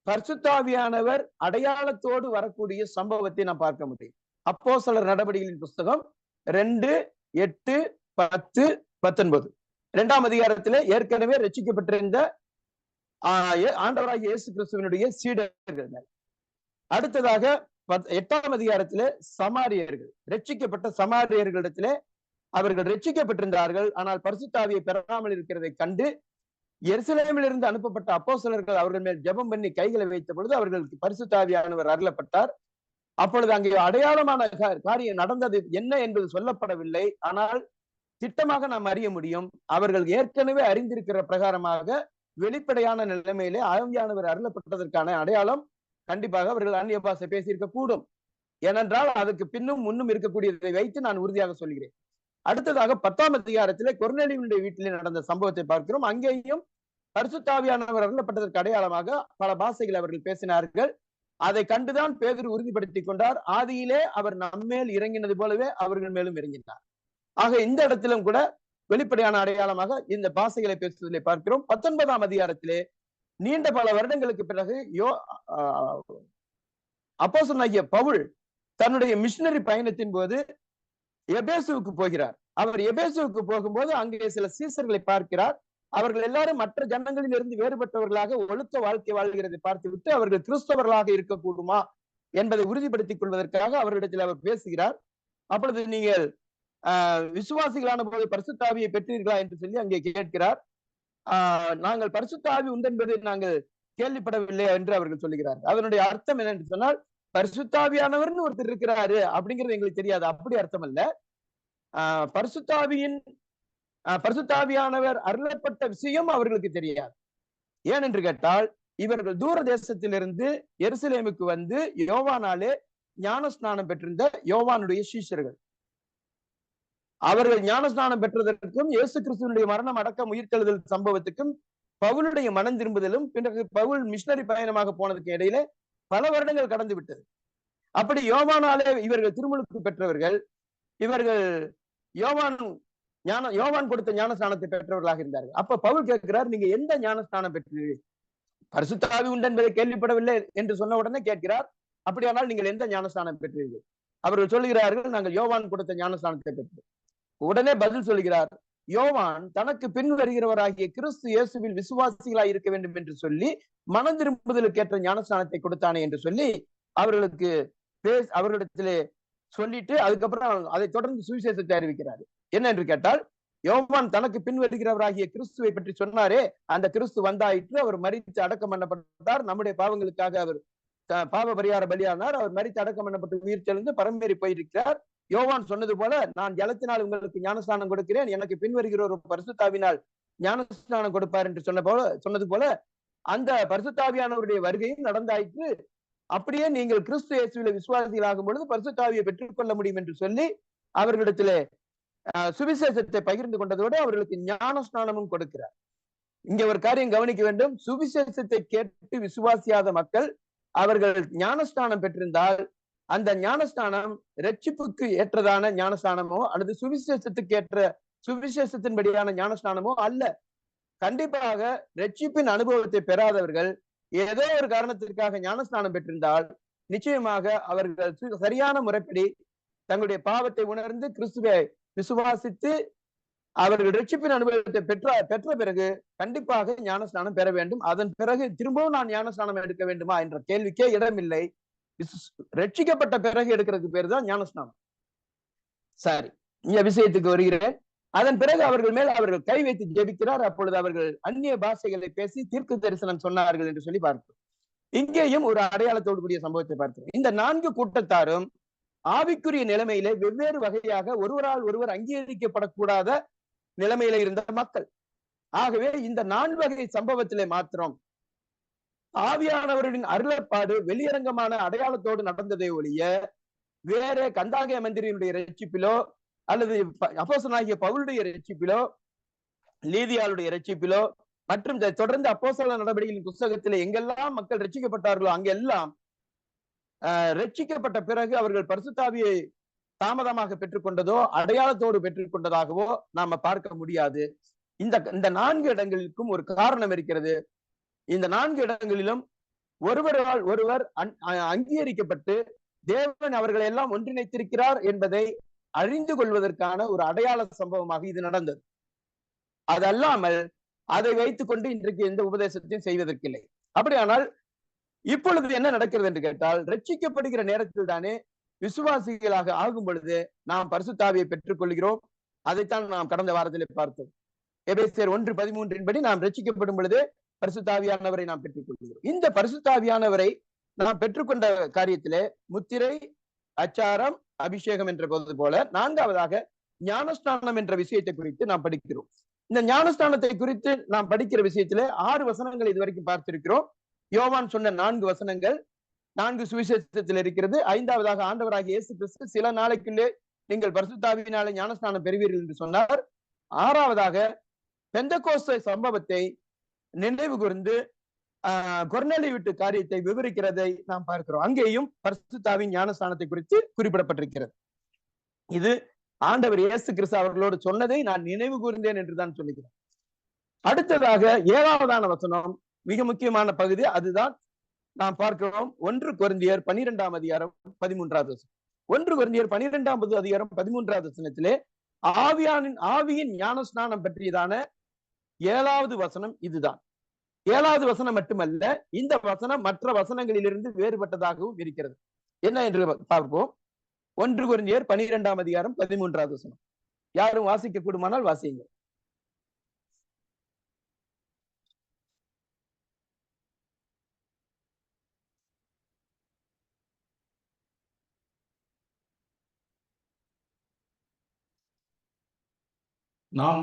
பரிசுத்தாவியானவர் அடையாளத்தோடு வரக்கூடிய சம்பவத்தை நாம் பார்க்க முடியும். அப்போஸ்தலர் நடவடிக்கைகளின் புஸ்தகம் 2, 8, 10, 19 2ஆம் அதிகாரத்திலே ஏற்கனவே ரட்சிக்கப்பட்டிருந்த ஆண்டவராகிய இயேசு கிறிஸ்துவினுடைய சீடர்கள் மேல். அடுத்ததாக 8ஆம் அதிகாரத்திலே சமாரியர்கள், ரட்சிக்கப்பட்ட சமாரியர்களிடத்திலே அவர்கள் ரட்சிக்கப்பட்டிருந்தார்கள். ஆனால் பரிசுத்தாவியை பெறாமல் இருக்கிறதை கண்டு எருசலேமில் இருந்து அனுப்பப்பட்ட அப்போஸ்தலர்கள் அவர்கள் மேல் ஜெபம் பண்ணி கைகளை வைத்த பொழுது அவர்களுக்கு பரிசுத்தாவியானவர் அருளப்பட்டார். அப்பொழுது அங்கே அடையாளமான காரியம் நடந்தது என்ன என்பது சொல்லப்படவில்லை. ஆனால் திட்டமாக நாம் அறிய முடியும். அவர்கள் ஏற்கனவே அறிந்திருக்கிற பிரகாரமாக வெளிப்படையான நிலைமையிலே ஆவியானவர் அருளப்பட்டதற்கான அடையாளம் கண்டிப்பாக அவர்கள் அந்நிய பாஷை பேசியிருக்க கூடும். ஏனென்றால் அதுக்கு பின்னும் முன்னும் இருக்கக்கூடியதை வைத்து நான் உறுதியாக சொல்கிறேன். அடுத்ததாக 10ஆம் அதிகாரத்திலே கொர்நேலியுடைய வீட்டிலே நடந்த சம்பவத்தை பார்க்கிறோம். அங்கேயும் பரிசுத்தாவியானவர் அருளப்பட்டதற்கு அடையாளமாக பல பாஷைகள் அவர்கள் பேசினார்கள். அதை கண்டுதான் பேதுரு உறுதிப்படுத்திக் கொண்டார். ஆதியிலே அவர் நம்மேல் இறங்கினது போலவே அவர்கள் மேலும் இறங்கினார். ஆக இந்த இடத்திலும் கூட வெளிப்படையான அடையாளமாக இந்த பாஷைகளை பேசுவதை பார்க்கிறோம். 19ஆம் அதிகாரத்திலே நீண்ட பல வருடங்களுக்கு பிறகு அப்போஸ்தலனாகிய பவுல் தன்னுடைய மிஷனரி பயணத்தின் போது எபேசுவுக்கு போகிறார். அவர் எபேசுவுக்கு போகும்போது அங்கே சில சீசர்களை பார்க்கிறார். அவர்கள் எல்லாரும் மற்ற ஜனங்களில் இருந்து வேறுபட்டவர்களாக ஒழுக்க வாழ்க்கை வாழ்கிறதை பார்த்துவிட்டு அவர்கள் கிறிஸ்தவர்களாக இருக்கக்கூடுமா என்பதை உறுதிப்படுத்திக் கொள்வதற்காக அவரிடத்தில் அவர் பேசுகிறார். அப்பொழுது நீங்கள் விசுவாசிகளான போது பரிசுத்தாவியை பெற்றீர்களா என்று சொல்லி அங்கே கேட்கிறார். நாங்கள் பரிசுத்தாவி உண்டு என்பதை நாங்கள் கேள்விப்படவில்லை என்று அவர்கள் சொல்லுகிறார். அதனுடைய அர்த்தம் என்ன என்று சொன்னால், பரிசுத்தாவியானவர்னு ஒருத்தர் இருக்கிறாரு அப்படிங்கிறது எங்களுக்கு தெரியாது, அப்படி அர்த்தம் அல்ல. பரிசுத்தாவியானவர் அருளப்பட்ட விஷயம் அவர்களுக்கு தெரியாது. ஏனென்று கேட்டால், இவர்கள் தூர தேசத்திலிருந்து எருசலேமுக்கு வந்து யோவானாலே ஞானஸ்நானம் பெற்றிருந்த யோவானுடைய சீஷர்கள். அவர்கள் ஞானஸ்நானம் பெற்றதற்கும் இயேசு கிறிஸ்துவனுடைய மரணம் அடக்கம் உயிர்த்தெழுதல் சம்பவத்துக்கும் பவுலுடைய மனம் திரும்புதலும் பிறகு பவுல் மிஷனரி பயணமாக போனதுக்கு இடையிலே பல வருடங்கள் கடந்து விட்டது. அப்படி யோவானாலே இவர்கள் திருமுழுக்கு பெற்றவர்கள். இவர்கள் யோவான் கொடுத்த ஞானஸ்நானத்தை பெற்றவர்களாக இருந்தார்கள். அப்ப பவுல் கேட்கிறார், நீங்க எந்த ஞானஸ்நானம் பெற்றீர்கள்? பரிசுத்தாவி உண்டு என்பதை கேள்விப்படவில்லை என்று சொன்ன உடனே கேட்கிறார், அப்படியானால் நீங்கள் எந்த ஞானஸ்நானம் பெற்றீர்கள்? அவர்கள் சொல்லுகிறார்கள், நாங்கள் யோவான் கொடுத்த ஞானஸ்நானத்தை பெற்றோம். உடனே பதில் சொல்கிறார், யோவான் தனக்கு பின் வருகிறவராகிய கிறிஸ்து இயேசுவில் விசுவாசிகளாய் இருக்க வேண்டும் என்று சொல்லி மனம் திரும்புதலுக்கு ஏற்ற ஞானஸ்நானத்தை கொடுத்தானே என்று சொல்லி அவர்களிடத்திலே சொல்லிட்டு அதுக்கப்புறம் அதை தொடர்ந்து சுவிசேஷத்தை அறிவிக்கிறார். என்ன என்று கேட்டால், யோவான் தனக்கு பின் வருகிறவராகிய கிறிஸ்துவை பற்றி சொன்னாரே, அந்த கிறிஸ்து வந்தாயிற்று, அவர் மரித்து அடக்கம் பண்ணப்பட்டார், நம்முடைய பாவங்களுக்காக அவர் பாவ பரிகார பலியானார், அவர் மரித்து அடக்கம் பண்ணப்பட்டு உயிர் தெழுந்து பரம்பேறி போயிருக்கிறார். யோவான் சொன்னது போல, நான் ஜலத்தினால் உங்களுக்கு ஞானஸ்நானம் கொடுக்கிறேன், எனக்கு பின்வருகிற ஒரு பரிசுத்தாவினால் ஞானஸ்நானம் கொடுப்பார் என்று சொன்னது போல அந்த பரிசுத்தாவியானவருடைய வருகையும் நடந்தாயிற்று. அப்படியே நீங்கள் கிறிஸ்து இயேசுவிலே விசுவாசிகளாகும் பொழுது பரிசுத்தாவியை பெற்றுக்கொள்ள முடியும் என்று சொல்லி அவர்களிடத்திலே சுவிசேஷத்தை பகிர்ந்து கொண்டதோடு அவர்களுக்கு ஞானஸ்நானமும் கொடுக்கிறார். இங்க ஒரு காரியம் கவனிக்க வேண்டும். சுவிசேஷத்தை கேட்டு விசுவாசியாத மக்கள் அவர்கள் ஞானஸ்நானம் பெற்றிருந்தால் அந்த ஞானஸ்நானம் ரட்சிப்புக்கு ஏற்றதான ஞானஸ்நானமோ அல்லது சுவிசேஷத்துக்கு ஏற்ற சுவிசேஷத்தின்படியான ஞானஸ்நானமோ அல்ல. கண்டிப்பாக ரட்சிப்பின் அனுபவத்தை பெறாதவர்கள் ஏதோ ஒரு காரணத்திற்காக ஞானஸ்நானம் பெற்றிருந்தால் நிச்சயமாக அவர்கள் சரியான முறைப்படி தங்களுடைய பாவத்தை உணர்ந்து கிறிஸ்துவை விசுவாசித்து அவர்கள் ரட்சிப்பின் அனுபவத்தை பெற்ற பிறகு கண்டிப்பாக ஞானஸ்நானம் பெற வேண்டும். அதன் பிறகு திரும்பவும் நான் ஞானஸ்நானம் எடுக்க வேண்டுமா என்ற கேள்விக்கே இடமில்லை. ரட்சிக்கப்பட்ட பிறகு எடுக்கிறதுக்கு பேர் தான் ஞானஸ்நானம். சரி, இந்த விஷயத்துக்கு வருகிறேன். அதன் பிறகு அவர்கள் மேல் அவர்கள் கை வைத்து ஜெபிக்கிறார். அப்பொழுது அவர்கள் அந்நிய பாஷைகளை பேசி தீர்க்க தரிசனம் சொன்னார்கள் என்று சொல்லி பார்க்கிறோம். இங்கேயும் ஒரு அடையாளத்தோடு கூடிய சம்பவத்தை பார்க்கிறோம். இந்த 4 கூட்டத்தாரும் ஆவிக்குரிய நிலைமையிலே வெவ்வேறு வகையாக ஒருவரால் ஒருவர் அங்கீகரிக்கப்படக்கூடாத நிலைமையில இருந்த மக்கள். ஆகவே இந்த 4 வகை சம்பவத்திலே மாத்திரம் ஆவியானவரின் அருளப்பாடு வெளியரங்கமான அடையாளத்தோடு நடந்ததை ஒழிய வேற கந்தாகிய மந்திரியினுடைய ரட்சிப்பிலோ அல்லது அப்போஸ்தலனாகிய பவுலுடைய ரட்சிப்பிலோ லீதியாளுடைய ரட்சிப்பிலோ மற்றும் தொடர்ந்து அப்போஸ்தலர் நடவடிக்கைகளின் புஸ்தகத்திலே எங்கெல்லாம் மக்கள் ரட்சிக்கப்பட்டார்களோ அங்கெல்லாம் ரட்சிக்கப்பட்ட பிறகு அவர்கள் பரிசுத்தாவியை தாமதமாக பெற்றுக்கொண்டதோ அடையாளத்தோடு பெற்றுக்கொண்டதாகவோ நாம பார்க்க முடியாது. இந்த 4 இடங்களுக்கும் ஒரு காரணம் இருக்கிறது. இந்த 4 இடங்களிலும் ஒருவரால் ஒருவர் அங்கீகரிக்கப்பட்டு தேவன் அவர்களை எல்லாம் ஒன்றிணைத்திருக்கிறார் என்பதை அறிந்து கொள்வதற்கான ஒரு அடையாள சம்பவமாக இது நடந்தது. அது அல்லாமல் அதை வைத்துக் கொண்டு இன்றைக்கு எந்த உபதேசத்தையும் செய்வதற்கில்லை. அப்படியானால் இப்பொழுது என்ன நடக்கிறது என்று கேட்டால், ரட்சிக்கப்படுகிற நேரத்தில் தானே விசுவாசிகளாக ஆகும் பொழுது நாம் பரிசுத்தாவியை பெற்றுக் கொள்கிறோம். அதைத்தான் நாம் கடந்த வாரத்திலே பார்த்தோம். எபேசியர் 1:13 படி நாம் ரட்சிக்கப்படும் பொழுது பரிசுத்தாவியானவரை நாம் பெற்றுக் கொள்கிறோம். இந்த பரிசுத்தாவியானவரை நாம் பெற்றுக்கொண்ட காரியத்திலே முத்திரை, அச்சாரம், அபிஷேகம் என்ற போது போல 4வதாக ஞானஸ்நானம் என்ற விஷயத்தை குறித்து நாம் படிக்கிறோம். இந்த ஞானஸ்நானத்தை குறித்து நாம் படிக்கிற விஷயத்திலே 6 வசனங்கள் இதுவரைக்கும் பார்த்திருக்கிறோம். யோவான் சொன்ன 4 வசனங்கள் 4 சுவிசேஷத்தில் இருக்கிறது. 5வதாக ஆண்டவராகிய இயேசு கிறிஸ்து சில நாளைக்குள்ளே நீங்கள் பரிசுத்தாவியினாலே ஞானஸ்நானம் பெறுவீர்கள் என்று சொன்னார். 6வதாக பெந்தெகோஸ்தே சம்பவத்தை நினைவு கூர்ந்து கொர்நேலியு வீட்டு காரியத்தை விவரிக்கிறதை நாம் பார்க்கிறோம். அங்கேயும் பரிசுத்தாவின் ஞானஸ்நானத்தை குறித்து குறிப்பிடப்பட்டிருக்கிறது. இது ஆண்டவர் இயேசு கிறிஸ்து அவர்களோடு சொன்னதை நான் நினைவு கூர்ந்தேன் என்றுதான் சொல்லுகிறேன். அடுத்ததாக 7வதான வசனம் மிக முக்கியமான பகுதி. அதுதான் நாம் பார்க்கிறோம் 1 கொரிந்தியர் 12ஆம் அதிகாரம் 13வது வசனம். 1 கொரிந்தியர் 12ஆம் அதிகாரம் 13வது வசனத்திலே ஆவியின் ஞானஸ்நானம் பற்றியதான 7வது வசனம் இதுதான். 7வது வசனம் மட்டுமல்ல, இந்த வசனம் மற்ற வசனங்களிலிருந்து வேறுபட்டதாகவும் இருக்கிறது. என்ன என்று பார்ப்போம். 1 கொரிந்தியர் 12ஆம் அதிகாரம் 13வது வசனம். யாரும் வாசிக்க கூடுமானால் வாசியுங்க. நாம்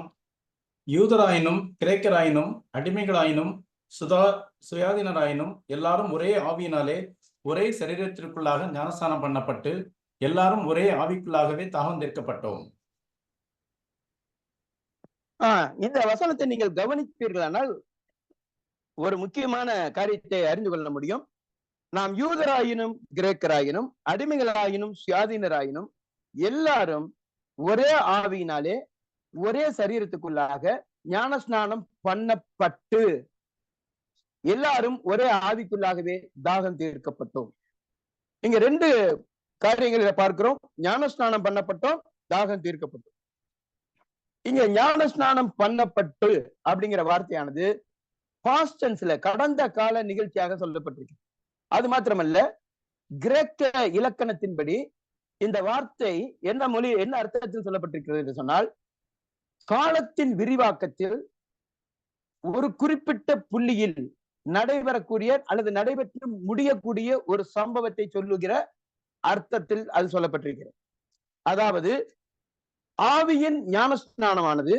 யூதராயினும் கிரேக்கராயினும் அடிமைகளாயினும் சுயாதீனராயினும் எல்லாரும் ஒரே ஆவியினாலே ஒரே சரீரத்திற்குள்ளாக ஞானஸ்நானம் பண்ணப்பட்டு எல்லாரும் ஒரே ஆவிக்குள்ளாகவே தாகந்தீர்க்கப்பட்டோம். இந்த வசனத்தை நீங்கள் கவனிப்பீர்களானால் ஒரு முக்கியமான காரியத்தை அறிந்து கொள்ள முடியும். நாம் யூதராயினும் கிரேக்கராயினும் அடிமைகளாயினும் சுயாதீனராயினும் எல்லாரும் ஒரே ஆவியினாலே ஒரே சரீரத்துக்குள்ளாக ஞானஸ்நானம் பண்ணப்பட்டு எல்லாரும் ஒரே ஆவிக்குள்ளாகவே தாகம் தீர்க்கப்பட்டோம். இங்க 2 காரியங்களை பார்க்கிறோம். ஞானஸ்நானம் பண்ணப்பட்டோம், தாகம் தீர்க்கப்பட்டோம். இங்க ஞானஸ்நானம் பண்ணப்பட்டு அப்படிங்கிற வார்த்தையானது பாஸ்ட் டென்ஸ்ல கடந்த கால நிகழ்ச்சியாக சொல்லப்பட்டிருக்கு. அது மாத்திரமல்ல, கிரேக்க இலக்கணத்தின்படி இந்த வார்த்தை என்ன அர்த்தத்தில் சொல்லப்பட்டிருக்கிறது என்று சொன்னால், காலத்தின் விரிவாக்கத்தில் ஒரு குறிப்பிட்ட புள்ளியில் நடைபெறக்கூடிய அல்லது நடைபெற்று முடியக்கூடிய ஒரு சம்பவத்தை சொல்லுகிற அர்த்தத்தில் அது சொல்லப்பட்டிருக்கிறது. அதாவது ஆவியின் ஞானஸ்நானமானது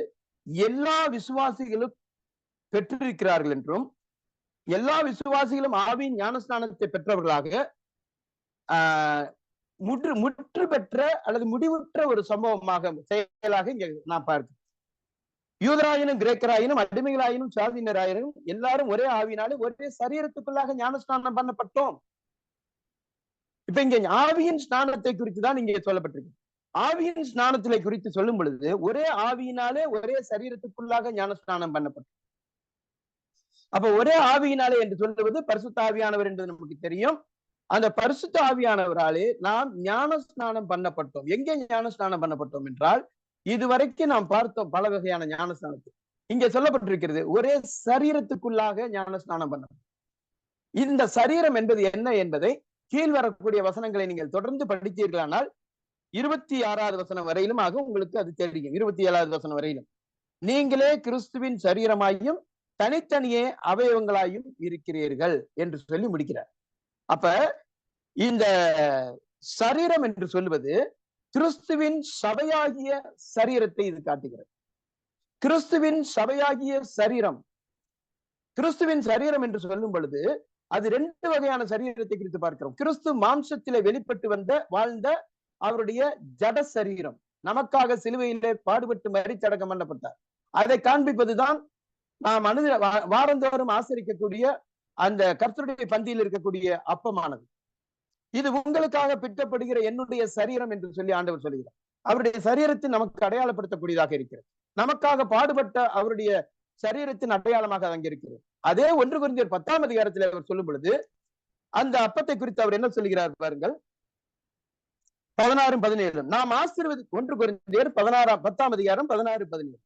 எல்லா விசுவாசிகளும் பெற்றிருக்கிறார்கள் என்றும் எல்லா விசுவாசிகளும் ஆவியின் ஞானஸ்நானத்தை பெற்றவர்களாக முற்று பெற்ற அல்லது முடிவுற்ற ஒரு சம்பவமாக செயலாக இங்க நான் பார்க்கிறேன். யூதராயினும் கிரேக்கராயினும் அடிமைகளாயினும் சுயாதீனராயினும் எல்லாரும் ஒரே ஆவியினாலே ஒரே சரீரத்துக்குள்ளாக ஞானஸ்நானம் பண்ணப்பட்டோம். இப்ப இங்க ஆவியின் ஸ்நானத்தை குறித்து தான் இங்கே சொல்லப்பட்டிருக்கு. ஆவியின் ஸ்நானத்திலே குறித்து சொல்லும் பொழுது ஒரே ஆவியினாலே ஒரே சரீரத்துக்குள்ளாக ஞானஸ்நானம் பண்ணப்பட்டோம். அப்ப ஒரே ஆவியினாலே என்று சொல்லுவது பரிசுத்த ஆவியானவர் என்பது நமக்கு தெரியும். அந்த பரிசுத்த ஆவியானவராலே நாம் ஞானஸ்நானம் பண்ணப்பட்டோம். எங்கே ஞானஸ்நானம் பண்ணப்பட்டோம் என்றால், இதுவரைக்கும் நாம் பார்த்தோம் பல வகையான ஞானஸ்நானத்தை. இங்கே சொல்லப்பட்டிருக்கிறது ஒரே சரீரத்துக்குள்ளாக ஞானஸ்நானம் பண்ணப்பட்டோம். இந்த சரீரம் என்பது என்ன என்பதை கீழ் வரக்கூடிய வசனங்களை நீங்கள் தொடர்ந்து படித்தீர்களானால் 26வது வசனம் வரையிலும் ஆக உங்களுக்கு அது தெரியும். 27வது வசனம் வரையிலும் நீங்களே கிறிஸ்துவின் சரீரமாயும் தனித்தனியே அவயவங்களாயும் இருக்கிறீர்கள் என்று சொல்லி முடிக்கிறார். அப்ப இந்த சரீரம் என்று சொல்வது கிறிஸ்துவின் சபையாகிய சரீரத்தை இது காட்டுகிறது. கிறிஸ்துவின் சபையாகிய சரீரம், கிறிஸ்துவின் சரீரம் என்று சொல்லும் பொழுது அது 2 வகையான சரீரத்தை குறித்து பார்க்கிறோம். கிறிஸ்து மாம்சத்திலே வெளிப்பட்டு வாழ்ந்த அவருடைய ஜட சரீரம், நமக்காக சிலுவையிலே பாடுபட்டு மரித்தடக்கம் பண்ணப்பட்டார். அதை காண்பிப்பதுதான் நாம் வாரந்தோறும் ஆசரிக்கக்கூடிய அந்த கர்த்தருடைய பந்தியில் இருக்கக்கூடிய அப்பமானது. இது உங்களுக்காக பிட்டப்படுகிற என்னுடைய சரீரம் என்று சொல்லி ஆண்டவர் சொல்கிறார். அவருடைய சரீரத்தை நமக்கு அடையாளப்படுத்தக்கூடியதாக இருக்கிறது. நமக்காக பாடுபட்ட அவருடைய சரீரத்தின் அடையாளமாக அங்கே இருக்கிறது. அதே 1 கொரிந்தியர் 10ஆம் அதிகாரத்தில் அவர் சொல்லும் பொழுது அந்த அப்பத்தை குறித்து அவர் என்ன சொல்கிறார் பாருங்கள். 16-17 நாம் 1 கொரிந்தியர் 10ஆம் அதிகாரம் 16-17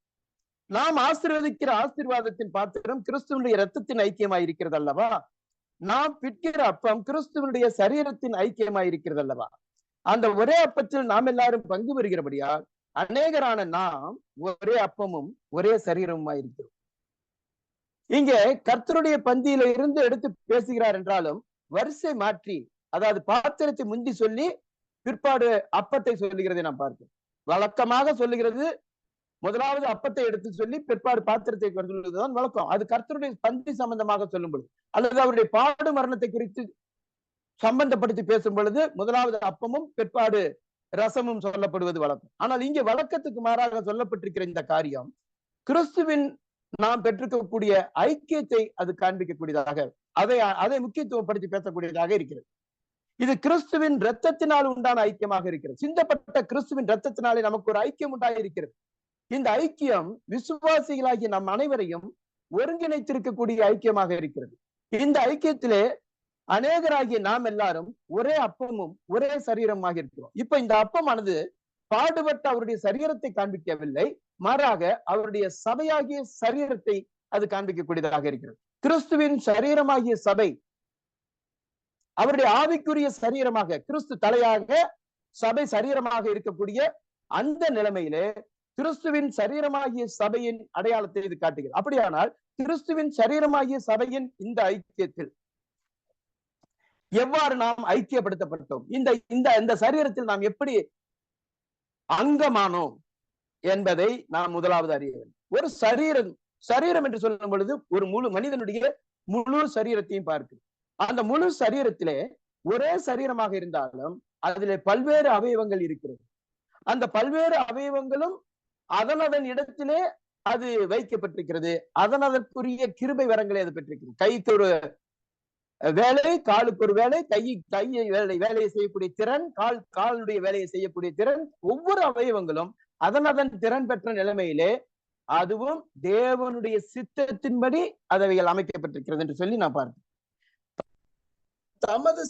நாம் ஆசீர்வதிக்கிற ஆசீர்வாதத்தின் பாத்திரம் கிறிஸ்துவனுடைய இரத்தத்தின் ஐக்கியமாய் இருக்கிறது அல்லவா? நாம் பிட்கிற அப்பம் கிறிஸ்துவனுடைய சரீரத்தின் ஐக்கியமாய் இருக்கிறது அல்லவா? அந்த ஒரே அப்பத்தில் நாம் எல்லாரும் பங்கு பெறுகிறபடியால் அநேகரான நாம் ஒரே அப்பமும் ஒரே சரீரமுமாய் இருக்கிறோம். இங்கே கர்த்தருடைய பந்தியில இருந்து எடுத்து பேசுகிறார் என்றாலும் வரிசை மாற்றி, அதாவது பாத்திரத்தை முந்தி சொல்லி பிற்பாடு அப்பத்தை சொல்லுகிறதை நாம் பார்க்கிறோம். வழக்கமாக சொல்லுகிறது முதலாவது அப்பத்தை எடுத்து சொல்லி பிற்பாடு பாத்திரத்தை சொல்லுவதுதான் வழக்கம். அது கர்த்தருடைய பந்தி சம்பந்தமாக சொல்லும் பொழுது, அல்லது அவருடைய பாடு மரணத்தை குறித்து சம்பந்தப்படுத்தி பேசும் பொழுது முதலாவது அப்பமும் பிற்பாடு ரசமும் சொல்லப்படுவது வழக்கம். ஆனால் இங்கே வழக்கத்துக்கு மாறாக சொல்லப்பட்டிருக்கிற இந்த காரியம் கிறிஸ்துவின் நாம் பெற்றிருக்கக்கூடிய ஐக்கியத்தை அது காண்பிக்கக்கூடியதாக, அதை முக்கியத்துவப்படுத்தி பேசக்கூடியதாக இருக்கிறது. இது கிறிஸ்துவின் இரத்தத்தினால் உண்டான ஐக்கியமாக இருக்கிறது. சிந்தப்பட்ட கிறிஸ்துவின் இரத்தத்தினாலே நமக்கு ஒரு ஐக்கியம் உண்டாக இருக்கிறது. இந்த ஐக்கியம் விசுவாசிகளாகிய நம் அனைவரையும் ஒருங்கிணைத்திருக்கக்கூடிய ஐக்கியமாக இருக்கிறது. இந்த ஐக்கியத்திலே அநேகராகிய நாம் எல்லாரும் ஒரே அப்பமும் ஒரே சரீரமாக இருக்கிறோம். இப்ப இந்த அப்பமானது பாடுபட்ட அவருடைய சரீரத்தை காண்பிக்கவில்லை, மாறாக அவருடைய சபையாகிய சரீரத்தை அது காண்பிக்கக்கூடியதாக இருக்கிறது. கிறிஸ்துவின் சரீரமாகிய சபை அவருடைய ஆவிக்குரிய சரீரமாக, கிறிஸ்து தலையாக சபை சரீரமாக இருக்கக்கூடிய அந்த நிலைமையிலே கிறிஸ்துவின் சரீரமாகிய சபையின் அடையாளத்தை இது காட்டுகிறது. அப்படியானால் கிறிஸ்துவின் சரீரமாகிய சபையின் இந்த ஐக்கியத்தில் எவ்வாறு நாம் ஐக்கியப்படுத்தப்பட்டோம், இந்த சரீரத்தில் நாம் எப்படி அங்கமானோம் என்பதை நாம் முதலாவது அறிய வேண்டும். ஒரு சரீரம் என்று சொல்லும் பொழுது ஒரு முழு மனிதனுடைய முழு சரீரத்தையும் பார்க்கிறது. அந்த முழு சரீரத்திலே ஒரே சரீரமாக இருந்தாலும் அதிலே பல்வேறு அவயவங்கள் இருக்கிறது. அந்த பல்வேறு அவயவங்களும் அதன் இடத்திலே அது வைக்கப்பட்டிருக்கிறது. அதற்குரிய கிருபை வரங்களை அது பெற்றிருக்கிறது. கைக்கு ஒரு வேலை, காலுக்கு ஒரு வேலை, கையை வேலையை செய்யக்கூடிய திறன், காலுடைய வேலையை செய்யக்கூடிய திறன், ஒவ்வொரு அவயவங்களும் அதன் திறன் பெற்ற நிலைமையிலே அதுவும் தேவனுடைய சித்தத்தின்படி அவைகள் அமைக்கப்பட்டிருக்கிறது என்று சொல்லி நான் பார்த்தேன். தமது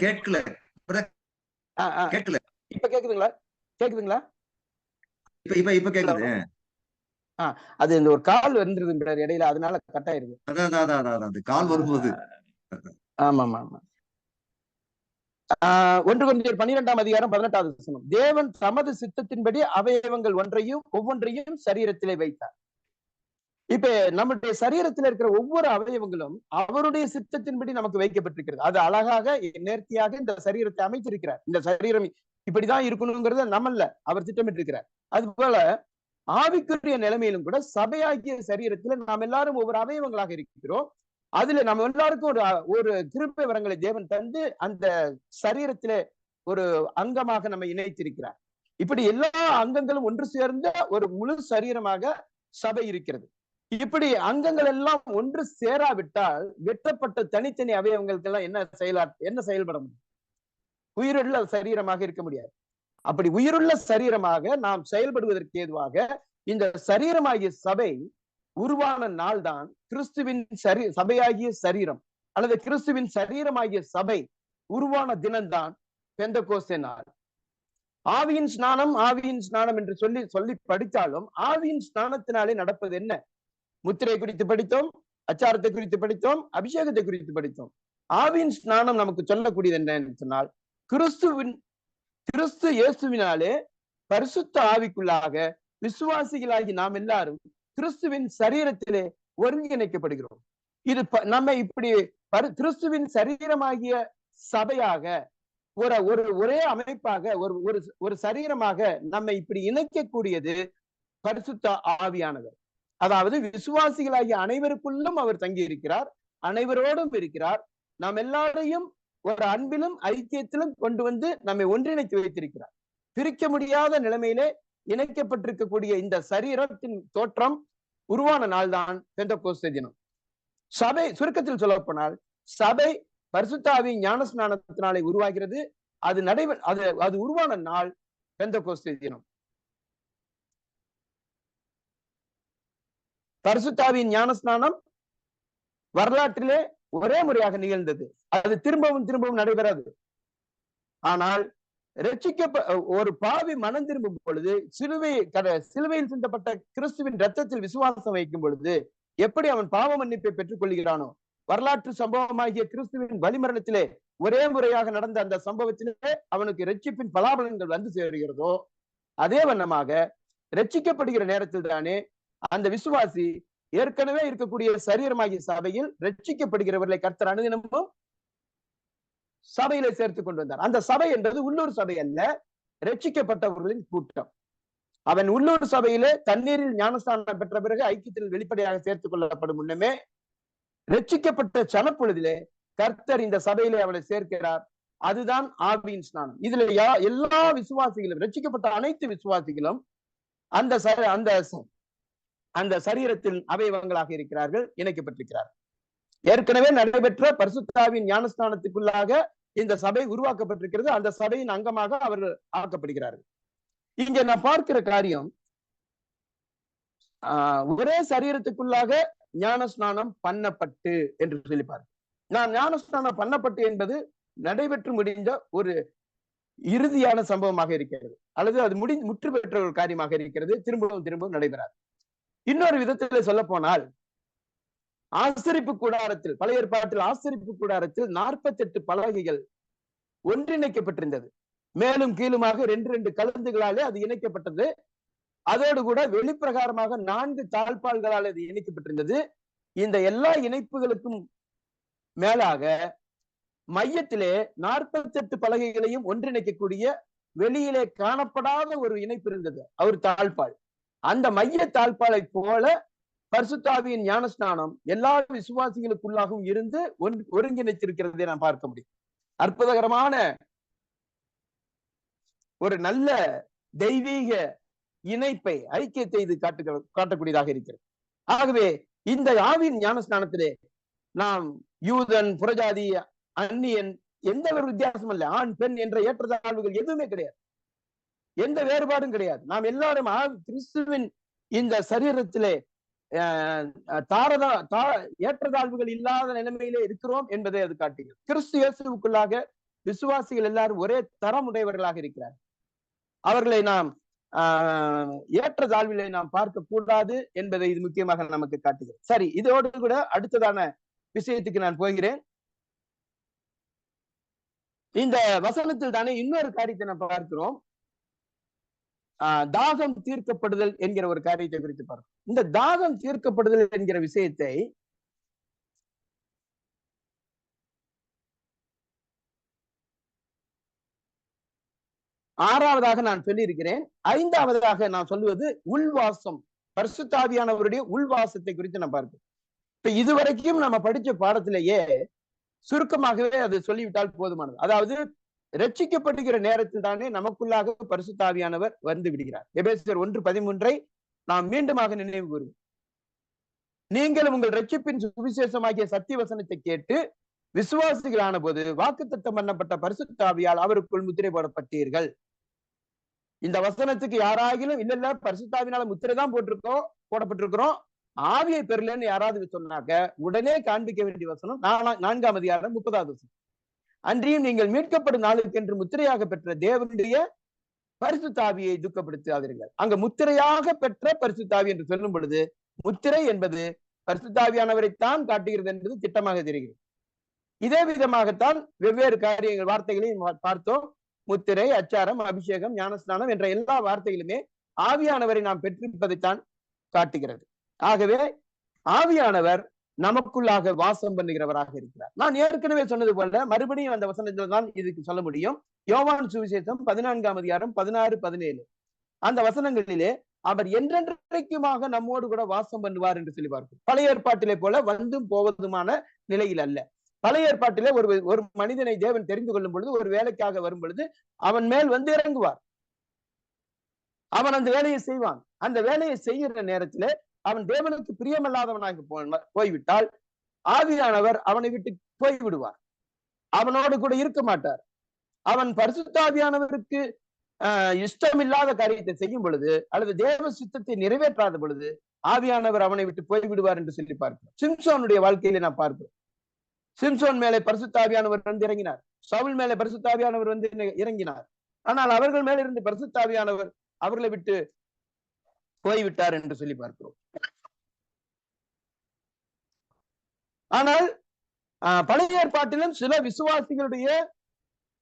கேட்கல கேட்கல. இப்ப கேக்குதுங்களா? இப்ப கேக்குது. அது இந்த ஒரு கால் வந்துருது இடையில, அதனால கட் ஆயிருது. அதான் கால் வரும்போது. ஆமா. 1 கொரிந்தியர் 12ஆம் அதிகாரம் 18வது வசனம். தேவன் தமது சித்தத்தின்படி அவயவங்கள் ஒவ்வொன்றையும் சரீரத்திலே வைத்தார். இப்ப நம்முடைய சரீரத்தில் இருக்கிற ஒவ்வொரு அவயவங்களும் அவருடைய சித்தத்தின்படி நமக்கு வைக்கப்பட்டிருக்கிறது. அது அழகாக நேர்த்தியாக இந்த சரீரத்தை அமைத்திருக்கிறார். இந்த சரீரம் இப்படிதான் இருக்கணுங்கிறத நம்மல்ல, அவர் திட்டமிட்டிருக்கிறார். அது போல ஆவிக்குரிய நிலைமையிலும் கூட சபையாகிய சரீரத்துல நாம் எல்லாரும் ஒவ்வொரு அவயவங்களாக இருக்கிறோம். அதுல நம்ம எல்லாருக்கும் ஒரு கிருபை வரங்களை தேவன் தந்து அந்த சரீரத்திலே ஒரு அங்கமாக நம்ம இணைத்திருக்கிறார். இப்படி எல்லா அங்கங்களும் ஒன்று சேர்ந்த ஒரு முழு சரீரமாக சபை இருக்கிறது. இப்படி அங்கங்கள் எல்லாம் ஒன்று சேராவிட்டால் வெட்டப்பட்ட தனித்தனி அவயவங்களுக்கெல்லாம் என்ன செயல்பட முடியும்? உயிருள்ள சரீரமாக இருக்க முடியாது. அப்படி உயிருள்ள சரீரமாக நாம் செயல்படுவதற்கு ஏதுவாக இந்த சரீரமாகிய சபை உருவான நாள் தான் கிறிஸ்துவின் சபையாகிய சரீரம், அல்லது கிறிஸ்துவின் சரீரமாகிய சபை உருவான தினம்தான் பெந்தெகோஸ்தே நாள். ஆவியின் ஸ்நானம் என்று சொல்லி படித்தாலும் ஆவியின் ஸ்நானத்தினாலே நடப்பது என்ன? முத்திரை குறித்து படித்தோம், அச்சாரத்தை குறித்து படித்தோம், அபிஷேகத்தை குறித்து படித்தோம். ஆவியின் ஸ்நானம் நமக்கு சொல்லக்கூடியது என்னன்னு சொன்னால், கிறிஸ்து இயேசுவினாலே பரிசுத்த ஆவிக்குள்ளாக விசுவாசிகளாகி நாம் எல்லாரும் கிறிஸ்துவின் சரீரத்திலே ஒருங்கிணைக்கப்படுகிறோம். இது நம்ம இப்படி கிறிஸ்துவின் சரீரமாகிய சபையாக ஒரே அமைப்பாக ஒரு சரீரமாக நம்மை இப்படி இணைக்கக்கூடியது பரிசுத்த ஆவியானவர். அதாவது விசுவாசிகளாகிய அனைவருக்குள்ளும் அவர் தங்கி இருக்கிறார், அனைவரோடும் இருக்கிறார். நாம் எல்லாரையும் ஒரு அன்பிலும் ஐக்கியத்திலும் கொண்டு வந்து நம்மை ஒன்றிணைத்து வைத்திருக்கிறார். பிரிக்க முடியாத நிலைமையிலே இணைக்கப்பட்டிருக்கக்கூடிய இந்த சரீரத்தின் தோற்றம் உருவான நாள் தான் பெந்தெகோஸ்தே தினம். சபை, சுருக்கத்தில் சொல்ல போனால் சபை பரிசுத்த ஆவியின் ஞானஸ்நானத்தினாலே உருவாகிறது. அது உருவான நாள் பெந்தெகோஸ்தே தினம். பரிசுத்த ஆவியின் ஞானஸ்நானம் வரலாற்றிலே ஒரே முறையாக நிகழ்ந்தது. அது திரும்பவும் நடைபெறாது. ஆனால் ஒரு பாவி மனம் திரும்பும் பொழுது, சிலுவையில் சிந்தப்பட்ட கிறிஸ்துவின் ரத்தத்தில் விசுவாசம் வைக்கும் பொழுது எப்படி அவன் பாவ மன்னிப்பை பெற்றுக் கொள்கிறானோ, வரலாற்று சம்பவமாகிய கிறிஸ்துவின் பலிமரணத்திலே ஒரே முறையாக நடந்த அந்த சம்பவத்திலே அவனுக்கு இரட்சிப்பின் பலாபலன்கள் வந்து சேருகிறதோ, அதே வண்ணமாக ரட்சிக்கப்படுகிற நேரத்தில் தானே அந்த விசுவாசி ஏற்கனவே இருக்கக்கூடிய சரீரமாகிய சபையில் ரட்சிக்கப்படுகிறவர்களை கர்த்தர் அனுதினமும் சபையில சேர்த்து கொண்டு வந்தார். அந்த சபை என்பது உள்ளூர் சபை அல்ல, ரட்சிக்கப்பட்டவர்களின் கூட்டம். அவன் உள்ளூர் சபையிலே தண்ணீரில் ஞானஸ்தானம் பெற்ற பிறகு ஐக்கியத்தில் வெளிப்படையாக சேர்த்துக் கொள்ளப்படும் முன்னமே ரட்சிக்கப்பட்ட சனப்பொழுதிலே கர்த்தர் இந்த சபையிலே அவளை சேர்க்கிறார். அதுதான் ஆவியின் ஸ்நானம். இதுல எல்லா விசுவாசிகளும், ரட்சிக்கப்பட்ட அனைத்து விசுவாசிகளும் அந்த சரீரத்தில் அவயவங்களாக இருக்கிறார்கள், இணைக்கப்பட்டிருக்கிறார்கள். ஏற்கனவே நடைபெற்ற பரிசுத்த ஆவியின் ஞானஸ்நானத்துக்குள்ளாக இந்த சபை உருவாக்கப்பட்டிருக்கிறது. அந்த சபையின் அங்கமாக அவர்கள் ஆக்கப்படுகிறார்கள். இங்க நான் பார்க்கிற காரியம், ஒரே சரீரத்துக்குள்ளாக ஞானஸ்நானம் பண்ணப்பட்டு என்று சொல்லிப்பாரு. நான் ஞானஸ்நானம் பண்ணப்பட்டு என்பது நடைபெற்று முடிந்த ஒரு இறுதியான சம்பவமாக இருக்கிறது, அல்லது அது முற்று பெற்ற ஒரு காரியமாக இருக்கிறது. திரும்பவும் நடைபெறாது. இன்னொரு விதத்தில் சொல்ல போனால், ஆசரிப்பு கூடாரத்தில், பழைய ஏற்பாட்டில் ஆசரிப்பு கூடாரத்தில் 48 பலகைகள் ஒன்றிணைக்கப்பட்டிருந்தது. மேலும் கீழுமாக 2 கலந்துகளாலே அது இணைக்கப்பட்டது. அதோடு கூட வெளிப்பிரகாரமாக 4 தாழ்பால்களால் அது இணைக்கப்பட்டிருந்தது. இந்த எல்லா இணைப்புகளுக்கும் மேலாக மையத்திலே 48 பலகைகளையும் ஒன்றிணைக்கக்கூடிய வெளியிலே காணப்படாத ஒரு இணைப்பு இருந்தது, ஒரு தாழ்பால். அந்த மைய தாழ்பாலை போல பரிசுத்த ஆவியின் ஞானஸ்நானம் எல்லா விசுவாசிகளுக்குள்ளாகவும் இருந்து ஒருங்கிணைத்திருக்கிறதை நான் பார்க்க முடியும். அற்புதகரமான ஒரு நல்ல தெய்வீக இணைப்பை, ஐக்கியத்தை இது காட்டக்கூடியதாக இருக்கிறது. ஆகவே இந்த ஆவியின் ஞானஸ்நானத்திலே நாம் யூதன், புறஜாதி, அந்நியன், எந்த ஒரு வித்தியாசம் இல்லை. ஆண் பெண் என்ற ஏற்றத்தாழ்வுகள் எதுவுமே கிடையாது, எந்த வேறுபாடும் கிடையாது. நாம் எல்லாரும் கிறிஸ்துவின் இந்த சரீரத்திலே ஏற்றத்தாழ்வுகள் இல்லாத நிலைமையிலே இருக்கிறோம் என்பதை அது காட்டுகிறது. கிறிஸ்து இயேசுவுக்குள்ளாக விசுவாசிகள் எல்லாரும் ஒரே தரம் உடையவர்களாக இருக்கிறார். அவர்களை நாம் ஏற்றத்தாழ்விலை நாம் பார்க்க கூடாது என்பதை இது முக்கியமாக நமக்கு காட்டுகிறது. சரி, இதோடு கூட அடுத்ததான விஷயத்துக்கு நான் போகிறேன். இந்த வசனத்தில் தானே இன்னொரு காரியத்தை நாம் பார்க்கிறோம். தாகம் தீர்க்கப்படுதல் என்கிற ஒரு காரியத்தை குறித்து பார்க்கிறோம். இந்த தாகம் தீர்க்கப்படுதல் என்கிற விஷயத்தை ஆறாவதாக நான் சொல்லி இருக்கிறேன். ஐந்தாவதாக நான் சொல்லுவது உள்வாசம், பரிசுத்த ஆவியானவருடைய உள்வாசத்தை குறித்து நான் பார்க்கிறோம். இப்ப இதுவரைக்கும் நம்ம படிச்ச பாடத்திலேயே சுருக்கமாகவே அது சொல்லிவிட்டால் போதுமானது. அதாவது ரட்சிக்கப்படுகிற நேரத்தில் தானே நமக்குள்ளாக பரிசுத்த ஆவியானவர் வந்து விடுகிறார். எபேசியர் 1:13 நாம் மீண்டுமாக நினைவு கூறுவோம். நீங்களும் உங்கள் ரட்சிப்பின் சுவிசேஷமாகிய சத்திய வசனத்தை கேட்டு விசுவாசிகளான போது வாக்குத்தத்தம் பண்ணப்பட்ட பரிசுத்த ஆவியால் அவருக்குள் முத்திரை போடப்பட்டீர்கள். இந்த வசனத்துக்கு யாராகிலும் இல்ல பரிசுத்த ஆவியால முத்திரை தான் போடப்பட்டிருக்கிறோம், ஆவியை பெறலன்னு யாராவது சொன்னாக்க உடனே காண்பிக்க வேண்டிய வசனம் 4ஆம் அதிகாரம் 30வது வசனம். அன்றியும் நீங்கள் மீட்கப்படும் நாளுக்கு என்று முத்திரையாக பெற்ற தேவனுடைய பரிசுத்த ஆவியை துக்கப்படுத்தாதீர்கள். அங்க முத்திரையாக பெற்ற பரிசுத்த ஆவி என்று சொல்லும் பொழுது முத்திரை என்பது பரிசுத்த ஆவியானவரைத்தான் காட்டுகிறது என்பது திட்டமாக தெரிகிறது. இதே விதமாகத்தான் வெவ்வேறு காரியங்கள், வார்த்தைகளையும் பார்த்தோம். முத்திரை, அச்சாரம், அபிஷேகம், ஞானஸ்நானம் என்ற எல்லா வார்த்தைகளுமே ஆவியானவரை நாம் பெற்றிருப்பதைத்தான் காட்டுகிறது. ஆகவே ஆவியானவர் நமக்குள்ளாக வாசம் பண்ணுகிறவராக இருக்கிறார். நான் ஏற்கனவே சொன்னது போல மறுபடியும் அந்த வசனத்துல தான் இதுக்கு சொல்ல முடியும். யோவான் சுவிசேஷம் 14ஆம் அதிகாரம் 16, 17 அந்த வசனங்களிலே அவர் என்றென்றைக்குமாக நம்மோடு கூட வாசம் பண்ணுவார் என்று சொல்லி பார்க்கிறோம். பழைய ஏற்பாட்டிலே போல வந்தும் போவதுமான நிலையில் அல்ல. பழைய ஏற்பாட்டிலே ஒரு மனிதனை தேவன் தெரிந்து கொள்ளும் பொழுது, ஒரு வேலைக்காக வரும் பொழுது அவன் மேல் வந்து இறங்குவார். அவன் அந்த வேலையை செய்வான். அந்த வேலையை செய்கிற நேரத்திலே அவன் தேவனுக்கு பிரியமில்லாதவனாக போய்விட்டால் ஆவியானவர் அவனை விட்டு போய்விடுவார். அவனோடு கூட இருக்க மாட்டார். அவன் பரிசுத்தாவியானவருக்கு இஷ்டமில்லாத காரியத்தை செய்யும் பொழுது அல்லது தேவ சித்தத்தை நிறைவேற்றாத பொழுது ஆவியானவர் அவனை விட்டு போய்விடுவார் என்று சொல்லி பார்க்கிறோம். சிம்சோனுடைய வாழ்க்கையில நான் பார்க்கிறோம். சிம்சோன் மேலே பரிசுத்தாவியானவர் வந்து இறங்கினார். சவுல் மேலே பரிசுத்தாவியானவர் வந்து இறங்கினார். ஆனால் அவர்கள் மேல இருந்து பரிசுத்தாவியானவர் அவர்களை விட்டு போய்விட்டார் என்று சொல்லி பார்க்கிறோம். ஆனால் பழைய ஏற்பாட்டிலும் சில விசுவாசிகளுடைய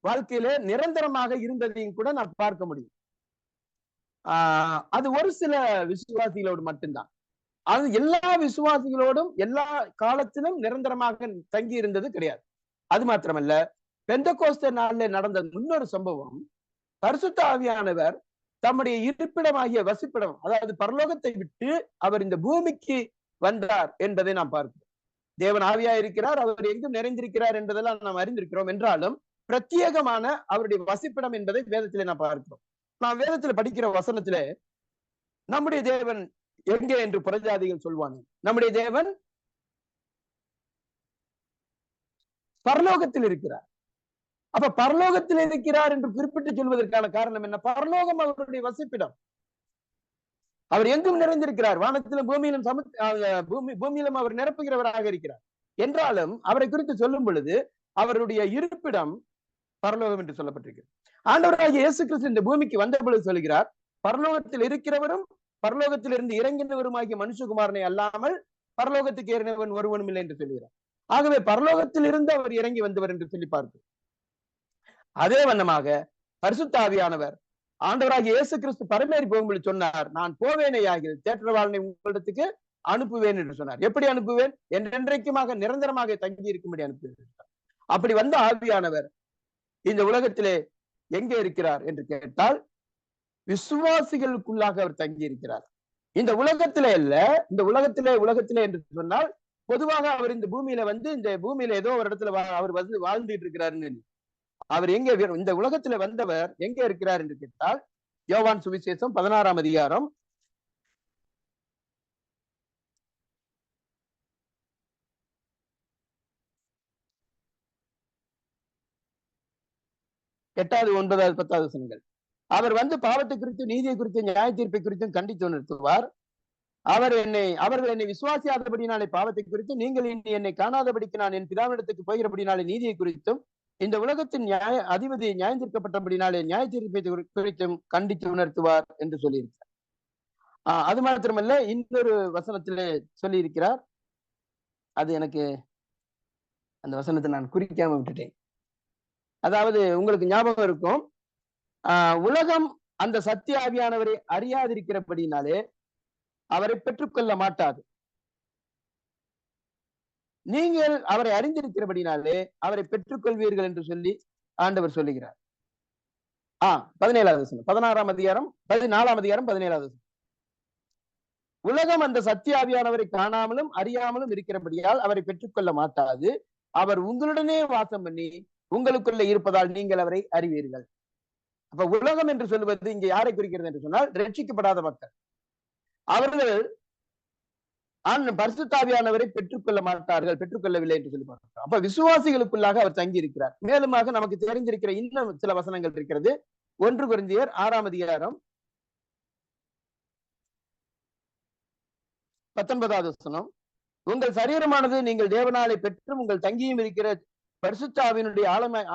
வாழ்க்கையில நிரந்தரமாக இருந்ததையும் கூட நான் பார்க்க முடியும். அது ஒரு சில விசுவாசிகளோடு மட்டும்தான். அது எல்லா விசுவாசிகளோடும் எல்லா காலத்திலும் நிரந்தரமாக தங்கி இருந்தது கிடையாது. அது மாத்திரமல்ல, பெந்தெகோஸ்தே நாளில் நடந்த இன்னொரு சம்பவம், பரிசுத்த ஆவியானவர் தம்முடைய இருப்பிடமாகிய வசிப்பிடம், அதாவது பரலோகத்தை விட்டு அவர் இந்த பூமிக்கு வந்தார் என்பதை நாம் பார்க்கிறோம். தேவன் ஆவியா இருக்கிறார், அவர் எங்கும் நிறைந்திருக்கிறார் என்பதெல்லாம் நாம் அறிந்திருக்கிறோம். என்றாலும் பிரத்யேகமான அவருடைய வசிப்பிடம் என்பதை வேதத்திலே நாம் பார்க்கிறோம். நாம் வேதத்துல படிக்கிற வசனத்திலே நம்முடைய தேவன் எங்கே என்று புறஜாதிகள் சொல்வாங்க. நம்முடைய தேவன் பரலோகத்தில் இருக்கிறார். அப்ப பரலோகத்தில் இருக்கிறார் என்று குறிப்பிட்டு சொல்வதற்கான காரணம் என்ன? பரலோகம் அவருடைய வசிப்பிடம். அவர் எங்கும் நிறைந்திருக்கிறார். வானத்திலும் பூமியிலும் பூமியிலும் அவர் நிரப்புகிறவராக இருக்கிறார். என்றாலும் அவரை குறித்து சொல்லும் பொழுது அவருடைய இருப்பிடம் பரலோகம் என்று சொல்லப்பட்டிருக்கிறது. ஆண்டவராகிய இயேசு கிறிஸ்து இந்த பூமிக்கு வந்த பொழுது சொல்கிறார், பரலோகத்தில் இருக்கிறவரும் பரலோகத்திலிருந்து இறங்கினவருமாகிய மனுஷகுமாரனை அல்லாமல் பரலோகத்துக்கு ஏறினவன் ஒருவனும் இல்லை என்று சொல்கிறார். ஆகவே பரலோகத்தில் இருந்து அவர் இறங்கி வந்தவர் என்று சொல்லி பார்க்கிறோம். அதே வண்ணமாக பரிசுத்த ஆவியானவர் ஆண்டவராகிய இயேசு கிறிஸ்து பரமேறி போகும்போது சொன்னார், நான் போவேனே ஆகிறது தேற்றவாளனை உங்களிடத்துக்கு அனுப்புவேன் என்று சொன்னார். எப்படி அனுப்புவேன்? என்றென்றைக்குமாக நிரந்தரமாக தங்கி இருக்கும்படி அனுப்புவேன். அப்படி வந்த ஆவியானவர் இந்த உலகத்திலே எங்கே இருக்கிறார் என்று கேட்டால் விசுவாசிகளுக்குள்ளாக அவர் தங்கி இருக்கிறார். இந்த உலகத்திலே அல்ல, இந்த உலகத்திலே என்று சொன்னால் பொதுவாக அவர் இந்த பூமியில வந்து இந்த பூமியில ஏதோ ஒரு இடத்துல அவர் வந்து வாழ்ந்துட்டு இருக்கிறாருன்னு. அவர் எங்கே இந்த உலகத்துல வந்தவர் எங்கே இருக்கிறார் என்று கேட்டால் யோவான் சுவிசேஷம் 16ஆம் அதிகாரம் 8வது 9வது 10வது வசனங்கள். அவர் வந்து பாவத்தை குறித்து, நீதியை குறித்து, நியாய தீர்ப்பை குறித்தும் கண்டித்து உணர்த்துவார். அவர்கள் என்னை விசுவாசியாதபடினாலே பாவத்தை குறித்து, நீங்கள் என்னை காணாதபடிக்கு நான் என் பிதாவிடத்துக்கு போகிறபடினாலே நீதியை குறித்தும், இந்த உலகத்தின் அதிபதி நியாயம் தீர்க்கப்பட்டபடினாலே நியாய தீர்ப்பை குறித்தும் கண்டித்து உணர்த்துவார் என்று சொல்லியிருக்கிறார். அது மாத்திரமல்ல, இன்னொரு வசனத்திலே சொல்லி இருக்கிறார். அது எனக்கு அந்த வசனத்தை நான் குறிக்காம விட்டுட்டேன். அதாவது உங்களுக்கு ஞாபகம் இருக்கும், உலகம் அந்த சத்திய ஆவியானவரை அறியாதிருக்கிறபடினாலே அவரை பெற்றுக்கொள்ள மாட்டாது. நீங்கள் அவரை அறிந்திருக்கிறபடினாலே அவரை பெற்றுக்கொள்வீர்கள் என்று சொல்லி ஆண்டவர் சொல்லுகிறார். 17வது வசனம், 16ஆம் அதிகாரம் 14ஆம் அதிகாரம் 17வது வசனம். உலகம் அந்த சத்திய ஆவியானவரை காணாமலும் அறியாமலும் இருக்கிறபடியால் அவரை பெற்றுக்கொள்ள மாட்டாது. அவர் உங்களுடனே வாசம் பண்ணி உங்களுக்குள்ள இருப்பதால் நீங்கள் அவரை அறிவீர்கள். அப்ப உலகம் என்று சொல்லுவது இங்க யாரை குறிக்கிறது என்று சொன்னால் ரட்சிக்கப்படாத மக்கள். அவர்கள் பரிசுத்த ஆவியானவரை பெற்றுக்கொள்ள மாட்டார்கள், பெற்றுக்கொள்ளவில்லை என்று சொல்லி பார்க்கிறோம். அப்ப விசுவாசிகளுக்குள்ளாக அவர் தங்கி இருக்கிறார். மேலுமாக நமக்கு தெரிந்திருக்கிற இன்னும் சில வசனங்கள் இருக்கிறது. 1 கொரிந்தியர் 6ஆம் அதிகாரம் 19வது வசனம். உங்கள் சரீரமானது நீங்கள் தேவனாலே பெற்றும் உங்கள் தங்கியும் இருக்கிற பரிசுத்த ஆவியினுடைய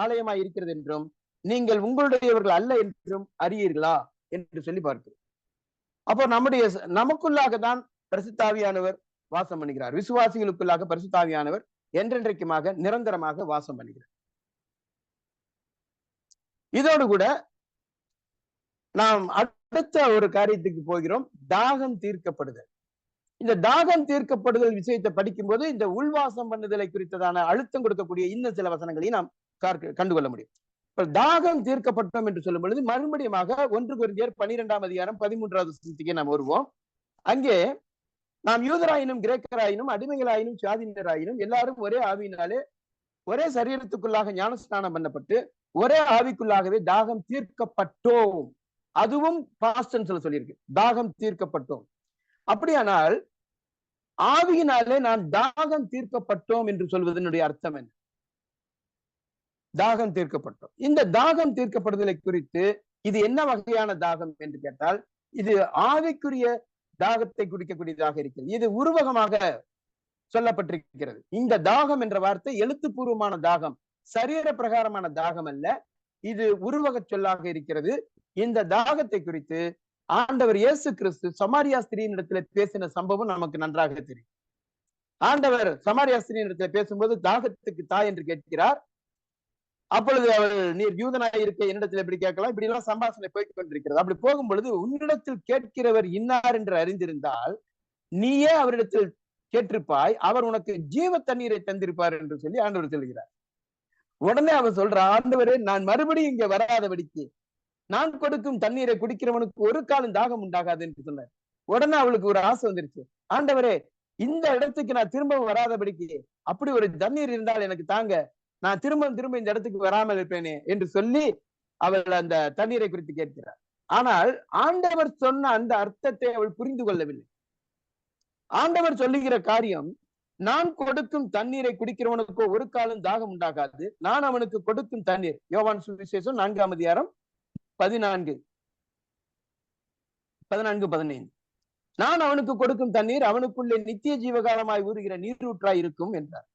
ஆலயமாய் இருக்கிறது என்றும் நீங்கள் உங்களுடையவர்கள் அல்ல என்றும் அறியீர்களா என்று சொல்லி பார்க்கிறோம். அப்போ நமக்குள்ளாக தான் பரிசுத்த ஆவியானவர் வாசம் பண்ணுகிறார். விசுவாசிகளுக்குள்ளாக பரிசுத்த ஆவியானவர் என்றென்றைக்குமாக நிரந்தரமாக வாசம் பண்ணுகிறார். இதோடு கூட நாம் அடுத்த ஒரு காரியத்துக்கு போகிறோம், தாகம் தீர்க்கப்படுதல். இந்த தாகம் தீர்க்கப்படுதல் விஷயத்தை படிக்கும் போது இந்த உள்வாசம் பண்ணுதலை குறித்ததான அழுத்தம் கொடுக்கக்கூடிய இன்னும் சில வசனங்களையும் நாம் கண்டுகொள்ள முடியும். இப்ப தாகம் தீர்க்கப்பட்டோம் என்று சொல்லும் பொழுது மறுபடியுமாக 1 கொரிந்தியர் 12ஆம் அதிகாரம் 13வது வசனத்துக்கே நாம் வருவோம். அங்கே நாம் யூதராயினும் கிரேக்கராயினும் அடிமைகளாயினும் சுயாதீனராயினும் எல்லாரும் ஒரே ஆவியினாலே ஒரே சரீரத்துக்குள்ளாக ஞானஸ்நானம் பண்ணப்பட்டு ஒரே ஆவிக்குள்ளாகவே தாகம் தீர்க்கப்பட்டோம். அதுவும் பாஸ்ட் டென்ஸ்ல சொல்லியிருக்கு, தாகம் தீர்க்கப்பட்டோம். அப்படியானால் ஆவியினாலே நான் தாகம் தீர்க்கப்பட்டோம் என்று சொல்வதனுடைய அர்த்தம் என்ன? தாகம் தீர்க்கப்பட்டோம். இந்த தாகம் தீர்க்கப்படுதலை குறித்து இது என்ன வகையான தாகம் என்று கேட்டால், இது ஆவிக்குரிய தாகத்தை குடிக்கக்கூடியதாக இருக்கிறது. இது உருவகமாக சொல்லப்பட்டிருக்கிறது. இந்த தாகம் என்ற வார்த்தை எழுத்துப்பூர்வமான தாகம், சரீர பிரகாரமான தாகம் அல்ல, இது உருவக சொல்லாக இருக்கிறது. இந்த தாகத்தை குறித்து ஆண்டவர் இயேசு கிறிஸ்து சமாரியா ஸ்திரீயின் இடத்துல பேசின சம்பவம் நமக்கு நன்றாக தெரியும். ஆண்டவர் சமாரியா ஸ்திரீயின் இடத்துல பேசும்போது தாகத்துக்கு தாய் என்று கேட்கிறார். அப்பொழுது அவள், நீர் யூதனாய் இருக்க என்னிடத்தில் எப்படி கேட்கலாம், இப்படி எல்லாம் சம்பாஷணை போய்க் கொண்டிருக்கிறது. அப்படி போகும் பொழுது, உன்னிடத்தில் கேட்கிறவர் இன்னார் என்று அறிந்திருந்தால் நீயே அவரிடத்தில் கேட்டிருப்பாய், அவர் உனக்கு ஜீவ தண்ணீரை தந்திருப்பார் என்று சொல்லி ஆண்டவர் சொல்கிறார். உடனே அவர் சொல்ற, ஆண்டவரே, நான் மறுபடியும் இங்க வராதபடிக்கு நான் கொடுக்கும் தண்ணீரை குடிக்கிறவனுக்கு ஒரு காலம் தாகம் உண்டாகாது என்று சொன்னார். உடனே அவளுக்கு ஒரு ஆசை வந்துருச்சு, ஆண்டவரே, இந்த இடத்துக்கு நான் திரும்ப வராதபடிக்கு அப்படி ஒரு தண்ணீர் இருந்தால் எனக்கு தாங்க, நான் திரும்ப இந்த இடத்துக்கு வராமல் இருப்பேனே என்று சொல்லி அவள் அந்த தண்ணீரை குறித்து கேட்கிறார். ஆனால் ஆண்டவர் சொன்ன அந்த அர்த்தத்தை அவள் புரிந்து கொள்ளவில்லை. ஆண்டவர் சொல்லுகிற காரியம், நான் கொடுக்கும் தண்ணீரை குடிக்கிறவனுக்கோ ஒரு காலம் தாகம் உண்டாகாது, நான் அவனுக்கு கொடுக்கும் தண்ணீர், யோவான் சுவிசேஷம் 4ஆம் அதிகாரம் 14-15, நான் அவனுக்கு கொடுக்கும் தண்ணீர் அவனுக்குள்ளே நித்திய ஜீவகாலமாய் ஊறுகிற நீரூற்றாய் இருக்கும் என்றார்.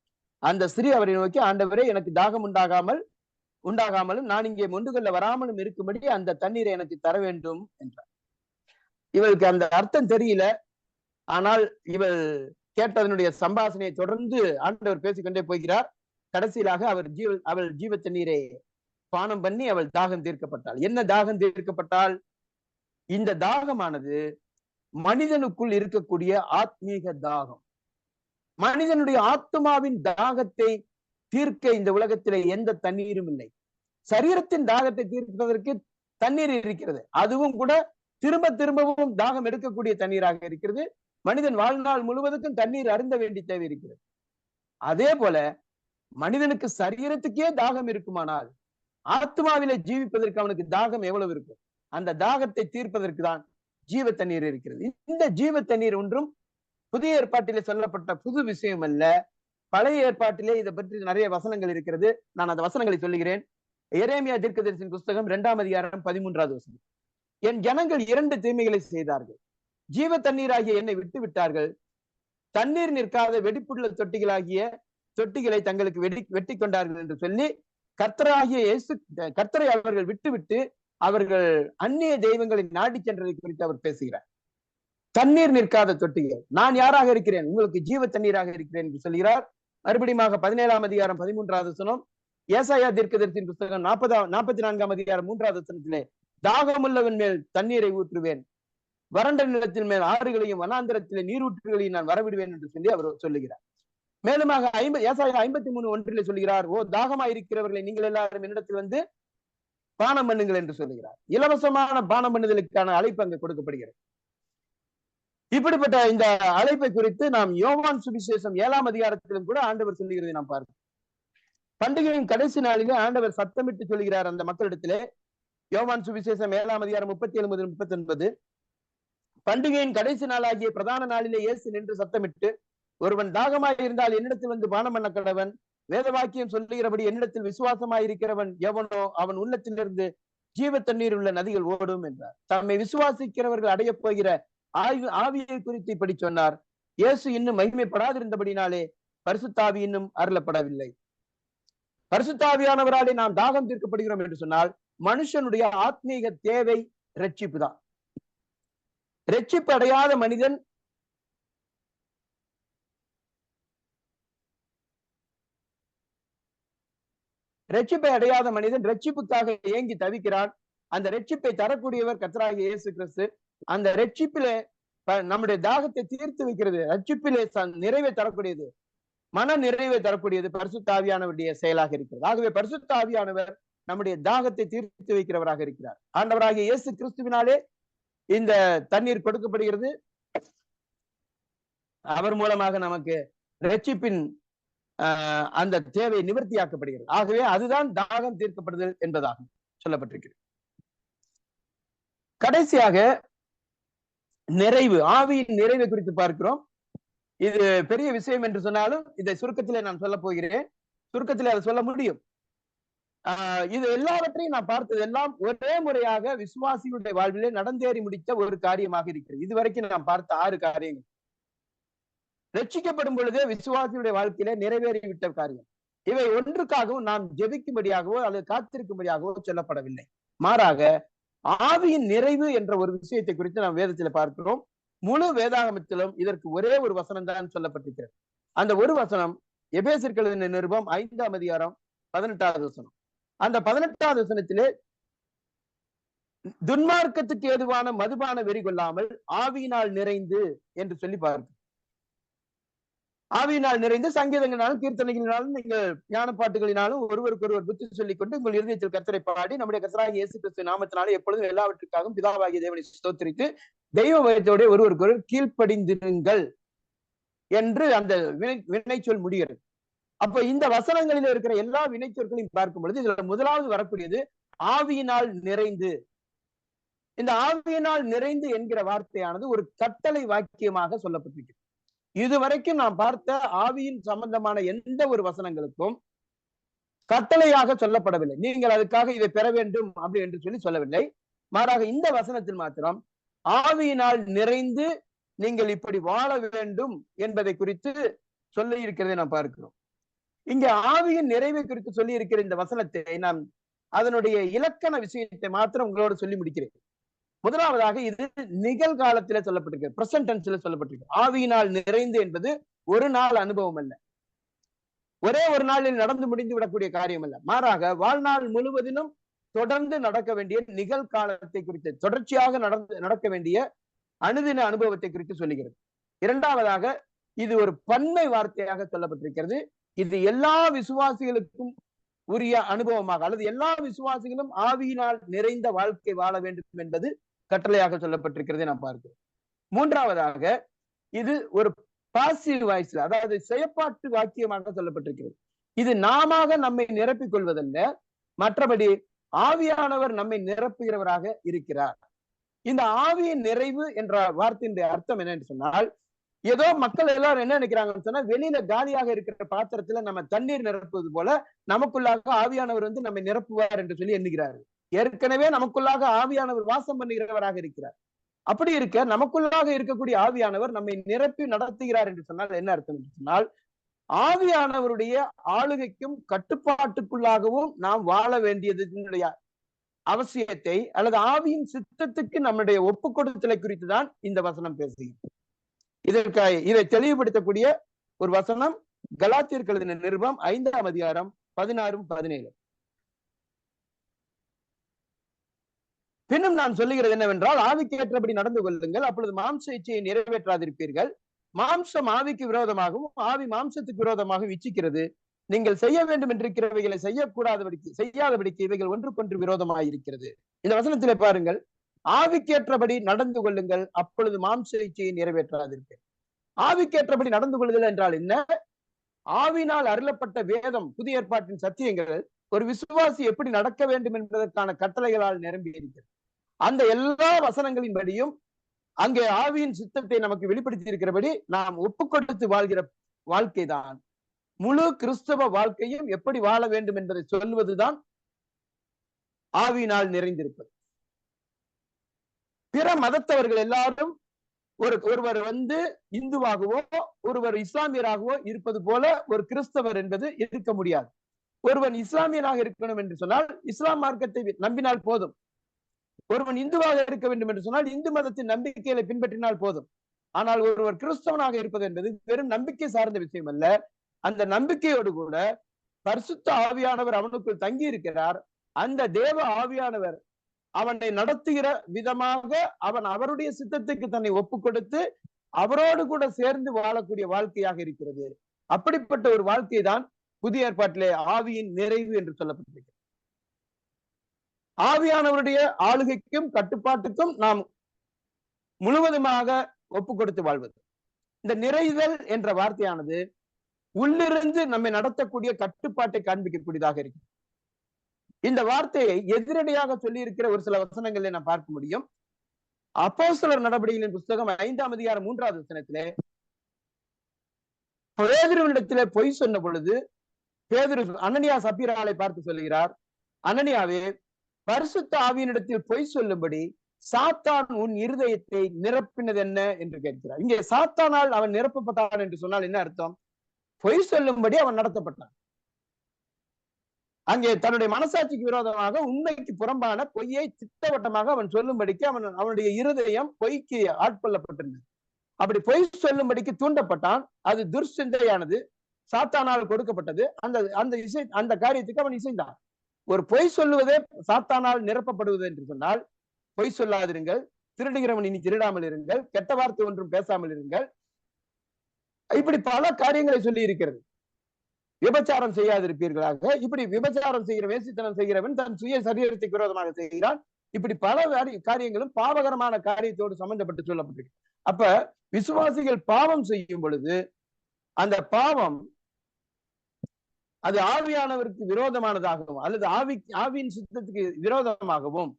அந்த ஸ்திரீ அவரை நோக்கி, ஆண்டவரே, எனக்கு தாகம் உண்டாகாமலும் நான் இங்கே மொண்டு கொள்ள வராமலும் இருக்கும்படி அந்த தண்ணீரை எனக்கு தர வேண்டும் என்றார். இவளுக்கு அந்த அர்த்தம் தெரியல. ஆனால் இவள் கேட்டதனுடைய சம்பாஷணையை தொடர்ந்து ஆண்டவர் பேசிக்கொண்டே போகிறார். கடைசியிலாக அவள் ஜீவ தண்ணீரை பானம் பண்ணி அவள் தாகம் தீர்க்கப்பட்டாள். என்ன தாகம் தீர்க்கப்பட்டால், இந்த தாகமானது மனிதனுக்குள் இருக்கக்கூடிய ஆத்மீக தாகம். மனிதனுடைய ஆத்மாவின் தாகத்தை தீர்க்க இந்த உலகத்திலே எந்த தண்ணீரும் இல்லை. சரீரத்தின் தாகத்தை தீர்ப்பதற்கு தண்ணீர் இருக்கிறது, அதுவும் கூட திரும்பவும் தாகம் எடுக்கக்கூடிய தண்ணீராக இருக்கிறது. மனிதன் வாழ்நாள் முழுவதுக்கும் தண்ணீர் அருந்த வேண்டிய தேவை இருக்கிறது. அதே போல மனிதனுக்கு சரீரத்துக்கே தாகம் இருக்குமானால் ஆத்மாவிலே ஜீவிப்பதற்கு அவனுக்கு தாகம் எவ்வளவு இருக்கும்? அந்த தாகத்தை தீர்ப்பதற்கு தான் ஜீவ தண்ணீர் இருக்கிறது. இந்த ஜீவ தண்ணீர் ஒன்றும் புதிய ஏற்பாட்டிலே சொல்லப்பட்ட புது விஷயம் அல்ல. பழைய ஏற்பாட்டிலே இதை பற்றி நிறைய வசனங்கள் இருக்கிறது. நான் அந்த வசனங்களை சொல்லுகிறேன். எரேமியா தீர்க்கதரிசியின் புஸ்தகம் 2ஆம் அதிகாரம் 13வது வசனம், என் ஜனங்கள் 2 தீமைகளை செய்தார்கள், ஜீவ தண்ணீராகிய என்னை விட்டு விட்டார்கள், தண்ணீர் நிற்காத வெடிப்புள்ள தொட்டிகளை தங்களுக்கு வெட்டி கொண்டார்கள் என்று சொல்லி கர்த்தரை அவர்கள் விட்டு அவர்கள் அந்நிய தெய்வங்களை நாடி சென்றதை குறித்து அவர் பேசுகிறார். தண்ணீர் நிற்காத தொட்டிகள், நான் யாராக இருக்கிறேன்? உங்களுக்கு ஜீவ தண்ணீராக இருக்கிறேன் என்று சொல்கிறார். மறுபடியும் 17ஆம் அதிகாரம் 13வது வசனம், ஏசாயா தீர்க்கதரிசியின் புஸ்தகம் 44ஆம் அதிகாரம் 3வது வசனத்திலே, தாகமுள்ளவன் மேல் தண்ணீரை ஊற்றுவேன், வறண்ட நிலத்தின் மேல் ஆறுகளையும் வனாந்திரத்திலே நீரூற்றுகளையும் நான் வரவிடுவேன் என்று சொல்லி அவர் சொல்லுகிறார். மேலுமாக ஏசாயா 53:1 சொல்கிறார், ஓ தாகமாயிருக்கிறவர்களை நீங்கள் எல்லாரும் என்னிடத்தில் வந்து பானம் பண்ணுங்கள் என்று சொல்லுகிறார். இலவசமான பானம் பண்ணுதலுக்கான அழைப்பு அங்கு கொடுக்கப்படுகிறது. இப்படிப்பட்ட இந்த அழைப்பை குறித்து நாம் யோவான் சுவிசேஷம் 7ஆம் அதிகாரத்திலும் கூட ஆண்டவர் சொல்லுகிறதை நாம் பார்க்கிறோம். பண்டிகையின் கடைசி நாளிலே ஆண்டவர் சத்தமிட்டு சொல்கிறார் அந்த மக்களிடத்திலே. யோவான் சுவிசேஷம் 7ஆம் அதிகாரம் 37-39, பண்டிகையின் கடைசி நாளாகிய பிரதான நாளிலே இயேசு நின்று சத்தமிட்டு, ஒருவன் தாகமாய் இருந்தால் என்னிடத்தில் வந்து பானம் பண்ண கடவன், வேத வாக்கியம் சொல்லுகிறபடி என்னிடத்தில் விசுவாசமாயிருக்கிறவன் எவனோ அவன் உள்ளத்திலிருந்து ஜீவ தண்ணீர் உள்ள நதிகள் ஓடும் என்றார். தம்மை விசுவாசிக்கிறவர்கள் அடைய போகிற ஆவியை குறித்து இப்படி சொன்னார். இயேசு இன்னும் மகிமைப்படாதிருந்தபடினாலே பரிசுத்தாவி இன்னும் அருளப்படவில்லை. பரிசுத்தாவியானவராலே நாம் தாகம் தீர்க்கப்படுகிறோம் என்று சொன்னால் மனுஷனுடைய ஆத்மீக தேவை ரட்சிப்பு தான். ரட்சிப்பு அடையாத மனிதன் ரட்சிப்புக்காக ஏங்கி தவிக்கிறான். அந்த ரட்சிப்பை தரக்கூடியவர் கர்த்தராகிய இயேசு கிறிஸ்து. அந்த ரட்சிப்பிலே நம்முடைய தாகத்தை தீர்த்து வைக்கிறது, ரட்சிப்பிலே நிறைவை தரக்கூடியது, மன நிறைவை தரக்கூடியது பரிசுத்த ஆவியானவருடைய செயலாக இருக்கிறது. ஆகவே பரிசுத்த ஆவியானவர் நம்முடைய தாகத்தை தீர்த்து வைக்கிறவராக இருக்கிறார். ஆண்டவராகிய இயேசு கிறிஸ்துவினாலே இந்த தண்ணீர் கொடுக்கப்படுகிறது. அவர் மூலமாக நமக்கு ரட்சிப்பின் அந்த தேவை நிவர்த்தியாக்கப்படுகிறது. ஆகவே அதுதான் தாகம் தீர்க்கப்படுதல் என்பதாக சொல்லப்பட்டிருக்கிறது. கடைசியாக நிறைவு, ஆவியின் நிறைவு குறித்து பார்க்கிறோம். இது பெரிய விஷயம் என்று சொன்னாலும் இதை சுருக்கத்திலே நான் சொல்ல போகிறேன். சுருக்கத்திலே அதை சொல்ல முடியும். இது எல்லாவற்றையும் நான் பார்த்தது எல்லாம் ஒரே முறையாக விசுவாசியுடைய வாழ்விலே நடந்தேறி முடித்த ஒரு காரியமாக இருக்கிறது. இதுவரைக்கும் நான் பார்த்த 6 காரியங்கள் ரட்சிக்கப்படும் பொழுதே விசுவாசியுடைய வாழ்க்கையிலே நிறைவேறிவிட்ட காரியம். இவை ஒன்றுக்காகவும் நாம் ஜெபிக்கும்படியாகவோ அல்லது காத்திருக்கும்படியாகவோ சொல்லப்படவில்லை. மாறாக ஆவியின் நிறைவு என்ற ஒரு விஷயத்தை குறித்து நாம் வேதத்தில் பார்க்கிறோம். முழு வேதாகமத்திலும் இதற்கு ஒரே ஒரு வசனம் தான் சொல்லப்பட்டிருக்கிறது. அந்த ஒரு வசனம் எபேசியர் எழுதின நிருபம் 5ஆம் அதிகாரம் 18வது வசனம். அந்த 18வது வசனத்திலே துன்மார்க்கத்துக்கு ஏதுவான மதுபான வெறி கொள்ளாமல் ஆவியினால் நிறைந்து என்று சொல்லி பார்க்கிறோம். ஆவியினால் நிறைந்து சங்கீதங்களினாலும் கீர்த்தனைகளினாலும் நீங்கள் ஞான பாட்டுகளினாலும் ஒருவருக்கு ஒருவர் புத்தி சொல்லிக் கொண்டு உங்கள் இருதயத்தில் கர்த்தரை பாடி நம்முடைய கர்த்தராகிய இயேசு கிறிஸ்து நாமத்தினாலே எப்பொழுதும் எல்லாவற்றுக்காகவும் பிதாவாகிய தேவனை ஸ்தோத்திரித்து தெய்வ பயத்தோட ஒருவருக்கு ஒருவர் கீழ்ப்படிந்திருங்கள் என்று அந்த வினைச்சொல் முடிகிறது. அப்ப இந்த வசனங்களில் இருக்கிற எல்லா வினைச்சொற்களையும் பார்க்கும் பொழுது இதுல முதலாவது வரக்கூடியது ஆவியினால் நிறைந்து. இந்த ஆவியினால் நிறைந்து என்கிற வார்த்தையானது ஒரு கட்டளை வாக்கியமாக சொல்லப்பட்டிருக்கிறது. இதுவரைக்கும் நாம் பார்த்த ஆவியின் சம்பந்தமான எந்த ஒரு வசனங்களுக்கும் கட்டளையாக சொல்லப்படவில்லை. நீங்கள் அதுக்காக இதை பெற வேண்டும் அப்படி என்று சொல்லி சொல்லவில்லை. மாறாக இந்த வசனத்தில் மாத்திரம் ஆவியினால் நிறைந்து நீங்கள் இப்படி வாழ வேண்டும் என்பதை குறித்து சொல்லி இருக்கிறதை நாம் பார்க்கிறோம். இங்க ஆவியின் நிறைவை குறித்து சொல்லி இருக்கிற இந்த வசனத்தை நான் அதனுடைய இலக்கண விஷயத்தை மாத்திரம் உங்களோடு சொல்லி முடிக்கிறேன். முதலாவதாக இது நிகழ்காலத்திலே சொல்லப்பட்டிருக்கிறது, பிரசன்ட் டென்ஸ்ல சொல்லப்பட்டிருக்கு. ஆவியினால் நிறைந்து என்பது ஒரு நாள் அனுபவம் அல்ல, ஒரே ஒரு நாளில் நடந்து முடிந்து விடக்கூடிய காரியம் அல்ல. மாறாக வாழ்நாள் முழுவதிலும் தொடர்ந்து நடக்க வேண்டிய நிகழ்காலத்தை குறித்து, தொடர்ச்சியாக நடக்க வேண்டிய அனுதின அனுபவத்தை குறித்து சொல்லுகிறது. இரண்டாவதாக இது ஒரு பன்மை வார்த்தையாக சொல்லப்பட்டிருக்கிறது. இது எல்லா விசுவாசிகளுக்கும் உரிய அனுபவமாக அல்லது எல்லா விசுவாசிகளும் ஆவியினால் நிறைந்த வாழ்க்கை வாழ வேண்டும் என்பது கட்டளையாக சொல்லப்பட்டிருக்கிறதை நாம் பார்க்கிறோம். மூன்றாவதாக இது ஒரு பாசிவ் வாய்ஸ்ல, அதாவது செயற்பாட்டு வாக்கியமாக சொல்லப்பட்டிருக்கிறது. இது நாம நம்மை நிரப்பிக் கொள்வதல்ல, மற்றபடி ஆவியானவர் நம்மை நிரப்புகிறவராக இருக்கிறார். இந்த ஆவியின் நிறைவு என்ற வார்த்தையினுடைய அர்த்தம் என்னன்னு சொன்னால், ஏதோ மக்கள் எல்லாரும் என்ன நினைக்கிறாங்கன்னு சொன்னா, வெளியில காலியாக இருக்கிற பாத்திரத்துல நம்ம தண்ணீர் நிரப்புவது போல நமக்குள்ளாக ஆவியானவர் வந்து நம்மை நிரப்புவார் என்று சொல்லி எண்ணுகிறார்கள். ஏற்கனவே நமக்குள்ளாக ஆவியானவர் வாசம் பண்ணுகிறவராக இருக்கிறார். அப்படி இருக்க நமக்குள்ளாக இருக்கக்கூடிய ஆவியானவர் நம்மை நிரப்பி நடத்துகிறார் என்று சொன்னால் என்ன அர்த்தம் என்று சொன்னால், ஆவியானவருடைய ஆளுகைக்கும் கட்டுப்பாட்டுக்குள்ளாகவும் நாம் வாழ வேண்டியதனுடைய அவசியத்தை அல்லது ஆவியின் சித்தத்துக்கு நம்முடைய ஒப்பு கொடுத்தலை குறித்துதான் இந்த வசனம் பேசுகிறது. இதை தெளிவுபடுத்தக்கூடிய ஒரு வசனம் கலாத்தியர் எழுதின நிருபம் 5ஆம் அதிகாரம் 16, 17. பின்னும் நான் சொல்லுகிறது என்னவென்றால், ஆவிக்கு ஏற்றபடி நடந்து கொள்ளுங்கள், அப்பொழுது மாம்ச இச்சையை நிறைவேற்றாதிருப்பீர்கள். மாம்சம் ஆவிக்கு விரோதமாகவும் ஆவி மாம்சத்துக்கு விரோதமாகவும் இச்சிக்கிறது. நீங்கள் செய்ய வேண்டும் என்றிருக்கிறவைகளை செய்யாதபடிக்கு இவைகள் ஒன்றுக்கொன்று விரோதமாயிருக்கிறது. இந்த வசனத்திலே பாருங்கள், ஆவிக்கேற்றபடி நடந்து கொள்ளுங்கள், அப்பொழுது மாம்ச இச்சையை நிறைவேற்றாதிருப்பீர்கள். ஆவிக்கேற்றபடி நடந்து கொள்ளுதல் என்றால் என்ன? ஆவினால் அருளப்பட்ட வேதம், புதிய ஏற்பாட்டின் சத்தியங்கள் ஒரு விசுவாசி எப்படி நடக்க வேண்டும் என்பதற்கான கட்டளைகளால் நிரம்பி இருக்கிறது. அந்த எல்லா வசனங்களின்படியும் அங்கே ஆவியின் சித்தத்தை நமக்கு வெளிப்படுத்தி இருக்கிறபடி நாம் ஒப்பு கொடுத்து வாழ்கிற வாழ்க்கைதான் முழு கிறிஸ்தவ வாழ்க்கையும் எப்படி வாழ வேண்டும் என்பதை சொல்வதுதான் ஆவியினால் நிறைந்திருப்பது. பிற மதத்தவர்கள் எல்லாரும் ஒருவர் வந்து இந்துவாகவோ ஒருவர் இஸ்லாமியராகவோ இருப்பது போல ஒரு கிறிஸ்தவர் என்பது இருக்க முடியாது. ஒருவன் இஸ்லாமியனாக இருக்கணும் என்று சொன்னால் இஸ்லாம் மார்க்கத்தை நம்பினால் போதும். ஒருவன் இந்துவாக இருக்க வேண்டும் என்று சொன்னால் இந்து மதத்தின் நம்பிக்கைகளை பின்பற்றினால் போதும். ஆனால் ஒருவர் கிறிஸ்தவனாக இருப்பது என்பது வெறும் நம்பிக்கை சார்ந்த விஷயம் அல்ல. அந்த நம்பிக்கையோடு கூட பரிசுத்த ஆவியானவர் அவனுக்குள் தங்கி இருக்கிறார். அந்த தேவ ஆவியானவர் அவனை நடத்துகிற விதமாக அவன் அவருடைய சித்தத்துக்கு தன்னை ஒப்பு கொடுத்து அவரோடு கூட சேர்ந்து வாழக்கூடிய வாழ்க்கையாக இருக்கிறது. அப்படிப்பட்ட ஒரு வாழ்க்கை தான் புதிய ஏற்பாட்டிலே ஆவியின் நிறைவு என்று சொல்லப்பட்டிருக்கிறது. ஆவியானவருடைய ஆளுகைக்கும் கட்டுப்பாட்டுக்கும் நாம் முழுவதுமாக ஒப்பு கொடுத்து வாழ்வது. இந்த நிறைதல் என்ற வார்த்தையானது உள்ளிருந்து நம்மை நடத்தக்கூடிய கட்டுப்பாட்டை காண்பிக்கக்கூடியதாக இருக்கு. இந்த வார்த்தையை எதிரடியாக சொல்லி இருக்கிற ஒரு சில வசனங்களை நாம் பார்க்க முடியும். அப்போஸ்தலர் நடவடிக்கைகளின் புஸ்தகம் 5ஆம் அதிகாரம் 3வது வசனத்திலே பேதுருவினிடத்திலே பொய் சொன்ன பொழுது பேதுரு அனனியா சப்பீராளை பார்த்து சொல்கிறார், அனனியாவே, பரிசுத்த ஆவியினிடத்தில் பொய் சொல்லும்படி சாத்தான் உன் இருதயத்தை நிரப்பினது என்ன என்று கேட்கிறார். இங்கே சாத்தானால் அவன் நிரப்பப்பட்டான் என்று சொன்னால் என்ன அர்த்தம்? பொய் சொல்லும்படி அவன் நடத்தப்பட்டான். அங்கே தன்னுடைய மனசாட்சிக்கு விரோதமாக உண்மைக்கு புறம்பான பொய்யை திட்டவட்டமாக அவன் சொல்லும்படிக்கு அவனுடைய இருதயம் பொய்க்கு ஆட்கொள்ளப்பட்டிருந்தது. அப்படி பொய் சொல்லும்படிக்கு தூண்டப்பட்டான். அது துர்சிந்தையானது, சாத்தானால் கொடுக்கப்பட்டது. அந்த காரியத்துக்கு அவன் இசைந்தான். ஒரு பொய் சொல்லுவதே சாத்தானால் நிரப்பப்படுவது என்று சொன்னால், பொய் சொல்லாதிருங்கள், திருடுகிறவன் இனி திருடாமல் இருங்கள், கெட்ட வார்த்தை ஒன்றும் பேசாமல் இருங்கள், இப்படி பல காரியங்களை சொல்லி இருக்கிறது. விபச்சாரம் செய்யாதிருப்பீர்களாக, இப்படி விபச்சாரம் செய்கிற வேசித்தனம் செய்கிறவன் தன் சுய சரீரத்துக்கு விரோதமாக செய்கிறான். இப்படி பல காரியங்களும் பாவகரமான காரியத்தோடு சம்பந்தப்பட்டு சொல்லப்பட்டிருக்கு. அப்ப விசுவாசிகள் பாவம் செய்யும் பொழுது அந்த பாவம் அது ஆவியானவருக்கு விரோதமானதாகவும் அல்லது ஆவியின் சித்தத்துக்கு விரோதமாகவும்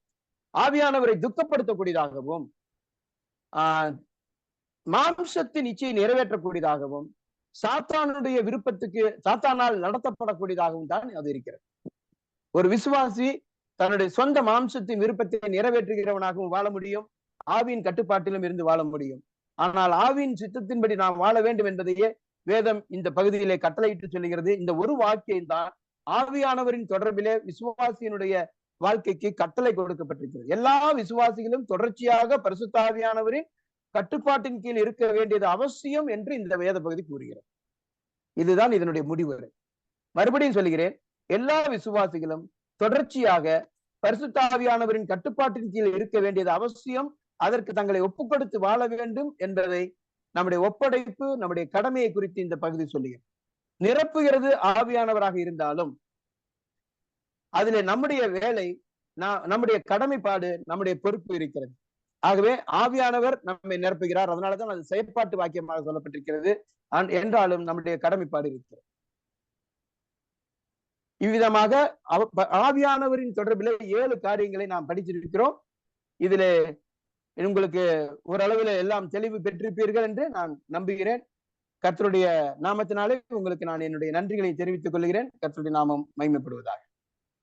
ஆவியானவரை துக்கப்படுத்தக்கூடியதாகவும் மாம்சத்தின் இச்சையை நிறைவேற்றக்கூடியதாகவும் சாத்தானுடைய விருப்பத்துக்கு சாத்தானால் நடத்தப்படக்கூடியதாகவும் தான் அது இருக்கிறது. ஒரு விசுவாசி தன்னுடைய சொந்த மாம்சத்தின் விருப்பத்தை நிறைவேற்றுகிறவனாகவும் வாழ முடியும், ஆவியின் கட்டுப்பாட்டிலும் இருந்து வாழ முடியும். ஆனால் ஆவியின் சித்தத்தின்படி நாம் வாழ வேண்டும் என்பதையே வேதம் இந்த பகுதியிலே கட்டளையிட்டு சொல்லுகிறது. இந்த ஒரு வாக்கியம் தான் ஆவியானவரின் தொடர்பிலே விசுவாசியினுடைய வாழ்க்கைக்கு கட்டளை கொடுக்கப்பட்டிருக்கிறது. எல்லா விசுவாசிகளும் தொடர்ச்சியாக பரிசுத்த ஆவியானவரின் கட்டுப்பாட்டின் கீழ் இருக்க வேண்டியது அவசியம் என்று இந்த வேத பகுதி கூறுகிறது. இதுதான் இதனுடைய முடிவுரை. மறுபடியும் சொல்கிறேன், எல்லா விசுவாசிகளும் தொடர்ச்சியாக பரிசுத்த ஆவியானவரின் கட்டுப்பாட்டின் கீழ் இருக்க வேண்டியது அவசியம். அதற்கு தங்களை ஒப்புக் கொடுத்து வாழ வேண்டும் என்பதை நம்முடைய ஒப்படைப்பு, நம்முடைய கடமையை குறித்து இந்த பகுதி சொல்லுகிறது. நிரப்புகிறது ஆவியானவராக இருந்தாலும் அதிலே நம்முடைய வேலை, நம்முடைய கடமைப்பாடு, நம்முடைய பொறுப்பு இருக்கிறது. ஆகவே ஆவியானவர் நம்மை நிரப்புகிறார். அதனாலதான் அது செயற்பாட்டு வாக்கியமாக சொல்லப்பட்டிருக்கிறது. என்றாலும் நம்முடைய கடமைப்பாடு இருக்கிறது. இவ்விதமாக ஆவியானவரின் தொடர்பில் 7 காரியங்களை நாம் படிச்சிருக்கிறோம். இதிலே உங்களுக்கு ஓரளவில் எல்லாம் தெளிவு பெற்றிருப்பீர்கள் என்று நான் நம்புகிறேன். கர்த்தருடைய நாமத்தினாலே உங்களுக்கு நான் என்னுடைய நன்றிகளை தெரிவித்துக் கொள்கிறேன். கர்த்தருடைய நாமம் மகிமைப்படுவதாக.